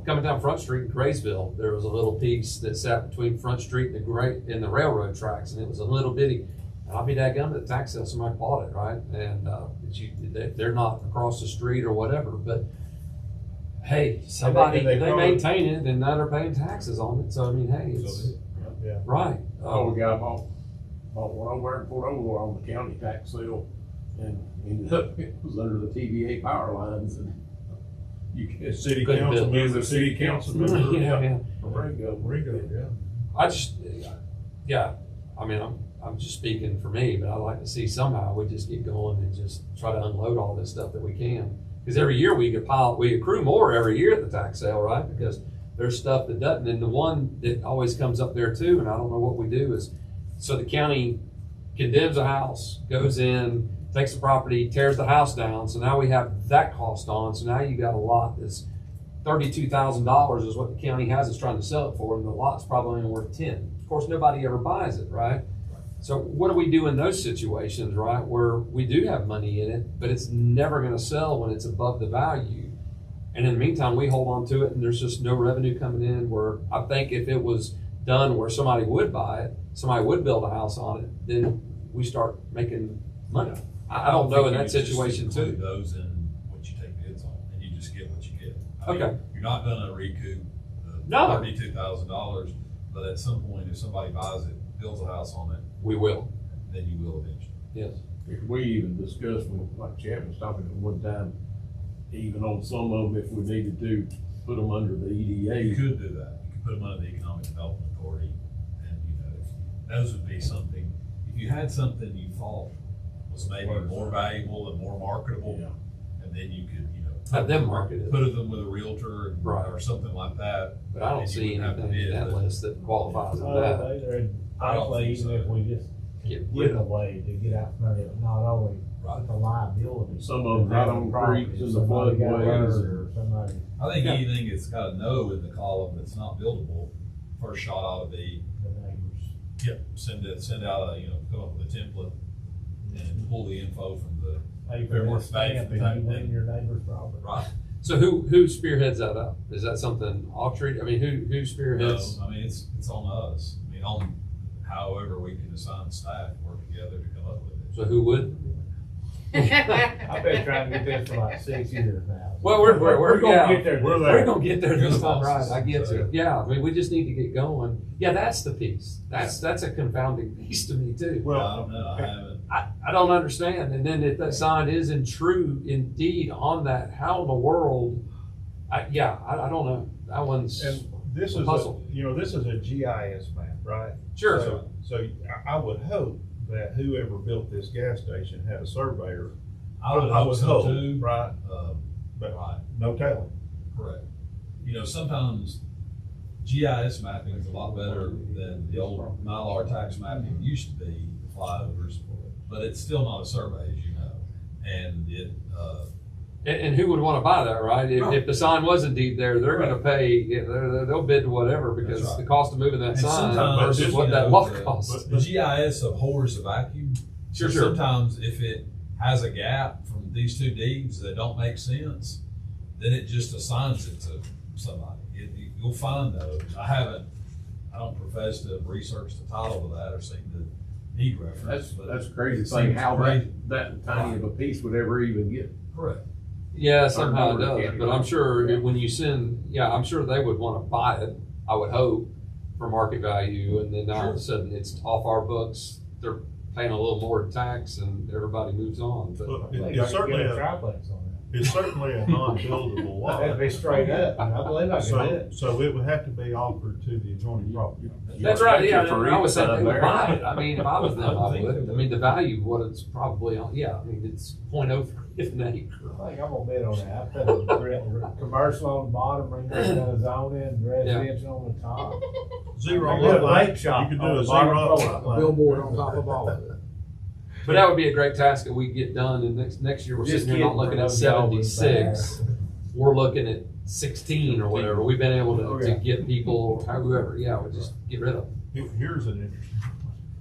Speaker 6: Coming down Front Street in Graysville, there was a little piece that sat between Front Street and the railroad tracks, and it was a little bitty. And I'll be dadgum at the tax sale, somebody bought it, right? And, they're not across the street or whatever, but hey, somebody,
Speaker 2: they
Speaker 6: they
Speaker 2: probably-
Speaker 6: maintain it, and now they're paying taxes on it, so I mean, hey, it's,
Speaker 2: Yeah.
Speaker 6: right.
Speaker 5: Oh, we got bought one over in Fort Ogle on the county tax sale, and ended up, it was under the TVA power lines, and you can.
Speaker 2: City
Speaker 6: Couldn't
Speaker 2: council
Speaker 6: build.
Speaker 2: member, city council member.
Speaker 6: Yeah.
Speaker 2: Ringo, yeah.
Speaker 6: I just, yeah, I mean, I'm just speaking for me, but I'd like to see somehow we just get going and just try to unload all this stuff that we can. Because every year we accrue more every year at the tax sale, right? Because there's stuff that doesn't, and the one that always comes up there too, and I don't know what we do is, so the county condemns a house, goes in, takes the property, tears the house down, so now we have that cost on, so now you got a lot that's $32,000 is what the county has us trying to sell it for, and the lot's probably only worth 10. Of course, nobody ever buys it, right? So what do we do in those situations, right, where we do have money in it, but it's never gonna sell when it's above the value? And in the meantime, we hold on to it and there's just no revenue coming in, where I think if it was done where somebody would buy it, somebody would build a house on it, then we start making money. I don't know in that situation too.
Speaker 8: Include those in what you take bids on, and you just get what you get. I mean,
Speaker 6: Okay.
Speaker 8: You're not gonna recoup the
Speaker 6: No.
Speaker 8: $32,000, but at some point, if somebody buys it, builds a house on it,
Speaker 6: We will,
Speaker 8: then you will eventually.
Speaker 6: yes.
Speaker 5: We even discussed, like Chad was talking at one time, even on some of them, if we needed to, put them under the
Speaker 8: You
Speaker 5: EDA.
Speaker 8: could do that, you could put them under the Economic Development Authority, and, you know, those would be something, if you had something you thought was maybe more valuable and more marketable, and then you could,
Speaker 6: Have them market it.
Speaker 8: put them with a realtor and-
Speaker 6: Right.
Speaker 8: or something like that.
Speaker 6: But I don't
Speaker 8: and you
Speaker 6: see
Speaker 8: wouldn't have to
Speaker 6: anything in
Speaker 8: bid,
Speaker 6: that
Speaker 8: but-
Speaker 6: list that qualifies as
Speaker 3: Oh,
Speaker 6: that.
Speaker 8: I don't
Speaker 3: Honestly,
Speaker 8: think
Speaker 3: even
Speaker 8: so.
Speaker 3: if we just
Speaker 6: Get
Speaker 3: give
Speaker 6: rid
Speaker 3: it
Speaker 6: of
Speaker 3: away to get out from under it, not only
Speaker 8: Right.
Speaker 3: the liability.
Speaker 5: Some of them right on creeks and the floodways.
Speaker 3: Or somebody,
Speaker 8: I think
Speaker 6: Yeah.
Speaker 8: anything that's got a no in the column that's not buildable, first shot ought to be,
Speaker 3: the neighbors.
Speaker 8: send out a, come up with a template and pull the info from the,
Speaker 3: Hey,
Speaker 8: Fair
Speaker 3: for
Speaker 8: work
Speaker 3: that stamp,
Speaker 8: value
Speaker 3: and you
Speaker 8: type
Speaker 3: win
Speaker 8: thing.
Speaker 3: your neighbor's property.
Speaker 8: right.
Speaker 6: So who spearheads that up? Is that something Autry, I mean, who
Speaker 8: No,
Speaker 6: spearheads?
Speaker 8: I mean, it's on us. I mean, on however we can assign staff, work together to come up with it.
Speaker 6: So who would?
Speaker 3: I've been trying to get this for like 6 years now.
Speaker 6: Well, we're
Speaker 3: gonna
Speaker 6: yeah.
Speaker 3: get there.
Speaker 2: We're
Speaker 3: this
Speaker 2: there.
Speaker 6: We're gonna get there
Speaker 8: You're
Speaker 6: this
Speaker 8: the
Speaker 6: time, right?
Speaker 8: bosses,
Speaker 6: I get
Speaker 8: so-
Speaker 6: you. Yeah, I mean, we just need to get going. Yeah, that's the piece. That's a confounding piece to me too.
Speaker 8: Well, I don't know, I haven't.
Speaker 6: I don't understand. And then if that sign is indeed on that, how in the world? I don't know. That one's
Speaker 2: And this
Speaker 6: a
Speaker 2: is,
Speaker 6: puzzle.
Speaker 2: this is a GIS map, right?
Speaker 6: Sure.
Speaker 2: So I would hope that whoever built this gas station had a surveyor.
Speaker 8: I would hope so too.
Speaker 2: Right, but
Speaker 8: Right,
Speaker 2: no telling.
Speaker 8: correct. Sometimes GIS mapping is a lot better than the old Mylar tax mapping used to be, the flyovers, but it's still not a survey, as you know. And it,
Speaker 6: And who would want to buy that, right? If the sign was indeed there, they're going to pay. They'll bid to whatever because
Speaker 8: That's right.
Speaker 6: the cost of moving that
Speaker 8: And
Speaker 6: sign
Speaker 8: sometimes,
Speaker 6: versus
Speaker 8: you
Speaker 6: what that
Speaker 8: know,
Speaker 6: lot
Speaker 8: the-
Speaker 6: costs.
Speaker 8: the GIS abhors a vacuum.
Speaker 6: Sure,
Speaker 8: So
Speaker 6: sure.
Speaker 8: Sometimes if it has a gap from these two deeds that don't make sense, then it just assigns it to somebody. You'll find those. I don't profess to have researched the title of that or seen the deed reference. but
Speaker 5: That's crazy
Speaker 8: it
Speaker 5: thing,
Speaker 8: seems
Speaker 5: how
Speaker 8: crazy.
Speaker 5: that tiny of a piece would ever even get.
Speaker 8: Correct.
Speaker 6: Yeah, somehow it
Speaker 5: number
Speaker 6: does.
Speaker 5: can't
Speaker 6: But
Speaker 5: be
Speaker 6: I'm
Speaker 5: right.
Speaker 6: sure when you send, I'm sure they would want to buy it. I would hope for market value, and then all of a sudden it's off our books. They're paying a little more tax, and everybody moves on. But
Speaker 2: Look,
Speaker 3: They
Speaker 2: It's
Speaker 3: got to
Speaker 2: certainly
Speaker 3: get a
Speaker 2: a,
Speaker 3: triplex on
Speaker 2: it's certainly a non-buildable lot.
Speaker 3: that. That'd be straight up, and I believe I can do it.
Speaker 2: So it would have to be offered to the adjoining property.
Speaker 6: that's right. Yeah,
Speaker 5: Expect it for
Speaker 6: I was saying
Speaker 5: refund
Speaker 6: they would
Speaker 5: there.
Speaker 6: buy it. I mean, if I was them, I
Speaker 8: I think
Speaker 6: would.
Speaker 8: they
Speaker 6: I mean, the value of what it's probably on. Yeah, I mean, it's 0.03 an acre.
Speaker 3: I think I'm gonna bid on that. I put a commercial on the bottom, bring that down zoning, residential on the top.
Speaker 2: Zero
Speaker 3: Get a
Speaker 2: lot
Speaker 3: vape shop
Speaker 2: line. You could
Speaker 3: on
Speaker 2: do a
Speaker 3: the bottom
Speaker 2: zero
Speaker 3: floor.
Speaker 2: lot line.
Speaker 7: Billboard on top of all of it.
Speaker 6: But that would be a great task that we get done. And next year we're
Speaker 3: Just
Speaker 6: sitting here not
Speaker 3: kidding,
Speaker 6: looking at
Speaker 3: bro. Y'all was
Speaker 6: 76. We're looking at 16 or whatever. We've been able
Speaker 3: Oh,
Speaker 6: to
Speaker 3: yeah.
Speaker 6: get people, whoever. Yeah, we just get rid of them.
Speaker 2: Here's an interesting.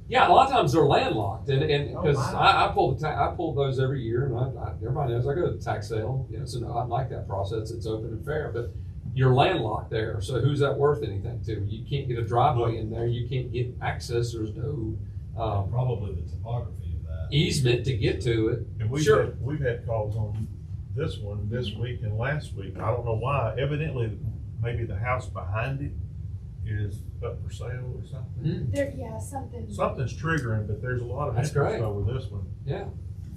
Speaker 6: Yeah, a lot of times they're landlocked, and
Speaker 3: Oh,
Speaker 6: because
Speaker 3: wow.
Speaker 6: I pull those every year, and everybody knows I go to the tax sale. So no, I like that process. It's open and fair, but you're landlocked there. So who's that worth anything to? You can't get a driveway in there. You can't get access. There's no
Speaker 8: Probably the topography of that.
Speaker 6: easement to get to it.
Speaker 2: And
Speaker 6: Sure.
Speaker 2: we've had calls on this one this week and last week. I don't know why. Evidently, maybe the house behind it is up for sale or something.
Speaker 4: Something.
Speaker 2: Something's triggering, but there's a lot of
Speaker 6: That's
Speaker 2: interest
Speaker 6: great.
Speaker 2: over this one.
Speaker 6: Yeah,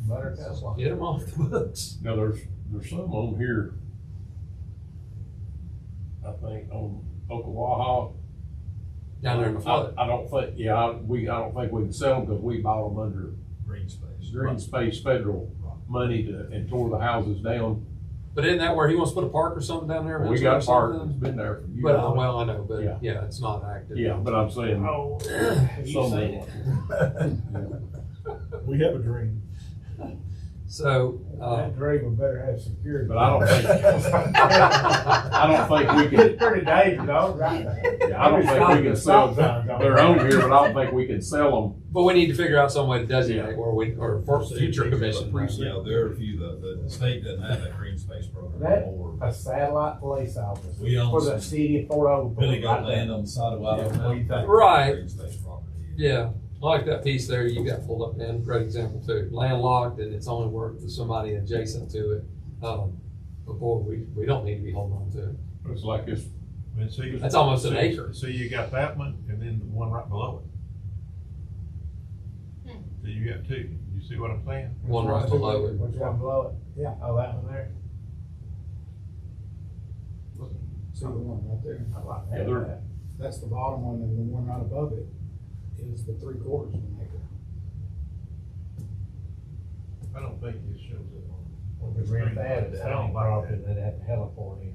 Speaker 3: Buttercup.
Speaker 6: get them off the books.
Speaker 5: Now, there's some on here, I think, on Okawaha.
Speaker 6: Down there in the flood.
Speaker 5: I don't think, I don't think we can sell them because we bought them under
Speaker 8: Green space.
Speaker 5: green space federal money and tore the houses down.
Speaker 6: But isn't that where he wants to put a park or something down there?
Speaker 5: We
Speaker 6: eventually
Speaker 5: got
Speaker 6: or
Speaker 5: a park that's
Speaker 6: something?
Speaker 5: been there for years.
Speaker 6: But well, I know, but
Speaker 5: Yeah.
Speaker 6: yeah, it's not active.
Speaker 5: Yeah, but I'm saying.
Speaker 3: Oh, have you
Speaker 5: some
Speaker 3: seen
Speaker 5: of
Speaker 3: it?
Speaker 5: them.
Speaker 2: We have a dream.
Speaker 6: So
Speaker 3: That dream better have security.
Speaker 5: But I don't think, I don't think we can,
Speaker 3: It's pretty dangerous, dog, right?
Speaker 5: I don't think we can sell, they're on here, but I don't think we can sell them.
Speaker 6: but we need to figure out some way to designate
Speaker 5: Yeah.
Speaker 6: or for future commission.
Speaker 8: There are a few, the state doesn't have that green space program
Speaker 3: That-
Speaker 8: anymore.
Speaker 3: A satellite police office.
Speaker 8: We own
Speaker 3: For the
Speaker 8: some
Speaker 3: city of Fort Oakland.
Speaker 8: Billy
Speaker 3: right
Speaker 8: Goat
Speaker 3: there.
Speaker 8: land on the side of Wild Oak
Speaker 3: Yeah, what do you
Speaker 8: Mountain.
Speaker 3: think?
Speaker 6: Right.
Speaker 8: Green space property.
Speaker 6: Yeah, I like that piece there you got pulled up, man. Great example too. Landlocked and it's only worth to somebody adjacent to it. Before we don't need to be holding on to it.
Speaker 5: It's like this,
Speaker 2: And so you-
Speaker 6: That's almost an acre.
Speaker 2: So you got that one and then the one right below it. So you got two. You see what I'm saying?
Speaker 6: One right below it.
Speaker 3: Which one below it? Yeah. Oh, that one there?
Speaker 7: See the one right there?
Speaker 3: I like
Speaker 5: Yeah,
Speaker 3: that.
Speaker 5: they're-
Speaker 7: That's the bottom one and the one right above it is the 3/4 of an acre.
Speaker 2: I don't think it shows it on.
Speaker 3: If we rent that, it's
Speaker 2: I don't
Speaker 3: county
Speaker 2: like
Speaker 3: property,
Speaker 2: that.
Speaker 3: they'd have to heliport in or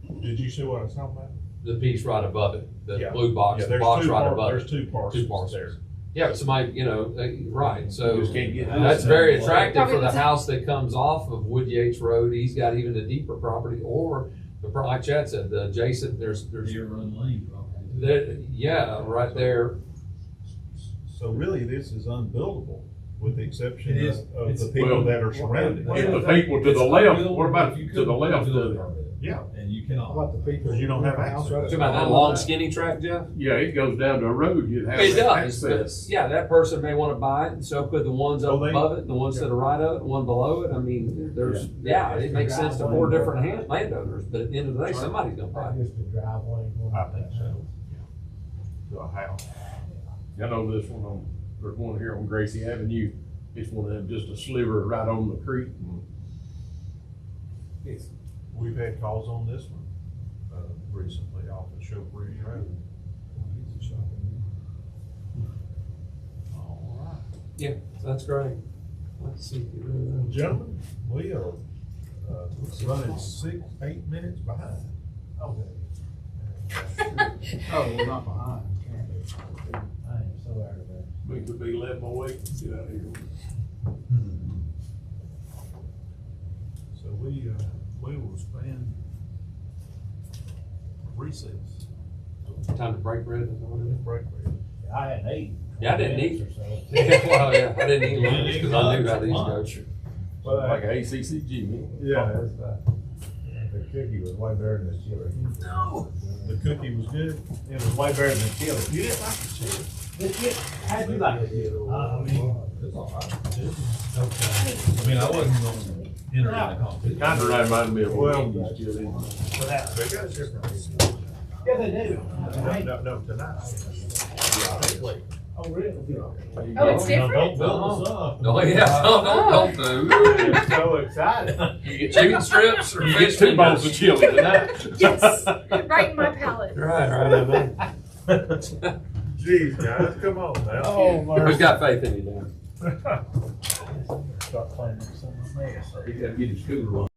Speaker 3: something.
Speaker 2: Did you see what I was talking about?
Speaker 6: The piece right above it, the
Speaker 2: Yeah.
Speaker 6: blue box,
Speaker 2: Yeah,
Speaker 6: the
Speaker 2: there's
Speaker 6: box
Speaker 2: two
Speaker 6: right
Speaker 2: par-
Speaker 6: above
Speaker 2: There's
Speaker 6: it.
Speaker 2: two parcels
Speaker 6: parcels.
Speaker 2: there.
Speaker 6: Yeah, but somebody, right, so.
Speaker 5: Just can't get.
Speaker 6: That's very
Speaker 4: Probably
Speaker 6: attractive for the
Speaker 4: was-
Speaker 6: house that comes off of Wood Yates Road. He's got even a deeper property, or like Chad said, the adjacent, there's,
Speaker 8: Deer Run Lane property.
Speaker 6: yeah, right there.
Speaker 2: So really, this is unbuildable, with the exception
Speaker 8: It is.
Speaker 2: of the
Speaker 8: It's-
Speaker 2: people
Speaker 5: well,
Speaker 2: that are surrounding
Speaker 8: Well,
Speaker 2: it.
Speaker 5: If the people to
Speaker 8: It's
Speaker 5: the left,
Speaker 8: unbuildable
Speaker 5: what about
Speaker 8: if you
Speaker 5: to the
Speaker 8: couldn't
Speaker 5: left
Speaker 8: build
Speaker 5: of
Speaker 8: a
Speaker 5: it?
Speaker 8: permit.
Speaker 2: Yeah.
Speaker 8: And you
Speaker 7: How
Speaker 8: cannot.
Speaker 7: about the people?
Speaker 2: Because you don't have
Speaker 7: who house
Speaker 2: access.
Speaker 7: right
Speaker 6: Talking about that
Speaker 7: across
Speaker 6: long
Speaker 7: the-
Speaker 6: skinny track, Jeff?
Speaker 5: Yeah, it goes down to a road, you'd have
Speaker 6: It
Speaker 5: access.
Speaker 6: does, but yeah, that person may wanna buy it, and so could the ones up
Speaker 2: Oh, they-
Speaker 6: above it, and the ones to the right of it, and one below it. I mean, there's, yeah, it makes sense to four different landowners, but at the end of the day, somebody's gonna buy it.
Speaker 3: Just a driveway. going
Speaker 2: I
Speaker 3: up
Speaker 2: think
Speaker 3: that
Speaker 2: so.
Speaker 3: house.
Speaker 2: To a house.
Speaker 5: I know this one on, there's one here on Gracie Avenue, it's one of them, just a sliver right on the creek.
Speaker 2: We've had calls on this one, recently off of Show Bridge Road. All right.
Speaker 6: Yeah, that's great. Let's see.
Speaker 2: Gentlemen, we are, running 8 minutes behind.
Speaker 3: Okay.
Speaker 7: Oh, we're not behind.
Speaker 3: I am so out of that.
Speaker 5: We could be left away, get out of here.
Speaker 2: So we will stand recess.
Speaker 6: Time to break bread, is that what it is?
Speaker 2: Break.
Speaker 3: I hadn't eaten.
Speaker 6: Yeah, I didn't
Speaker 3: 20
Speaker 6: eat.
Speaker 3: minutes or so.
Speaker 6: Well, yeah, I didn't eat lunch, because I knew how these go.
Speaker 3: Well,
Speaker 5: Like a ACCG meeting.
Speaker 3: yeah, the cookie was way better than the chili.
Speaker 2: No. The cookie was good.
Speaker 3: It was way better than the chili.
Speaker 2: You didn't like the chili?
Speaker 3: How'd you like it?
Speaker 8: I mean, it's all right. I mean, I wasn't gonna enter in the competition.
Speaker 5: Kinda reminded me of a
Speaker 2: Well,
Speaker 5: Wendy's chili.
Speaker 2: They got different.
Speaker 3: Yeah, they do.
Speaker 2: No, tonight.
Speaker 3: Oh, really?
Speaker 4: Oh, it's different?
Speaker 3: Don't build us up.
Speaker 6: Oh, yeah, don't do.
Speaker 3: I'm so excited.
Speaker 6: You get chicken strips or
Speaker 5: You
Speaker 6: fish
Speaker 5: get 2 bowls of
Speaker 6: fingers?
Speaker 5: chili tonight.
Speaker 4: Yes, right in my palate.
Speaker 6: Right.
Speaker 2: Jeez, guys, come on now.
Speaker 3: Oh,
Speaker 6: We've
Speaker 3: mercy.
Speaker 6: got faith in you, Dan.
Speaker 3: Start playing some mess.
Speaker 5: He gotta get his cooler on.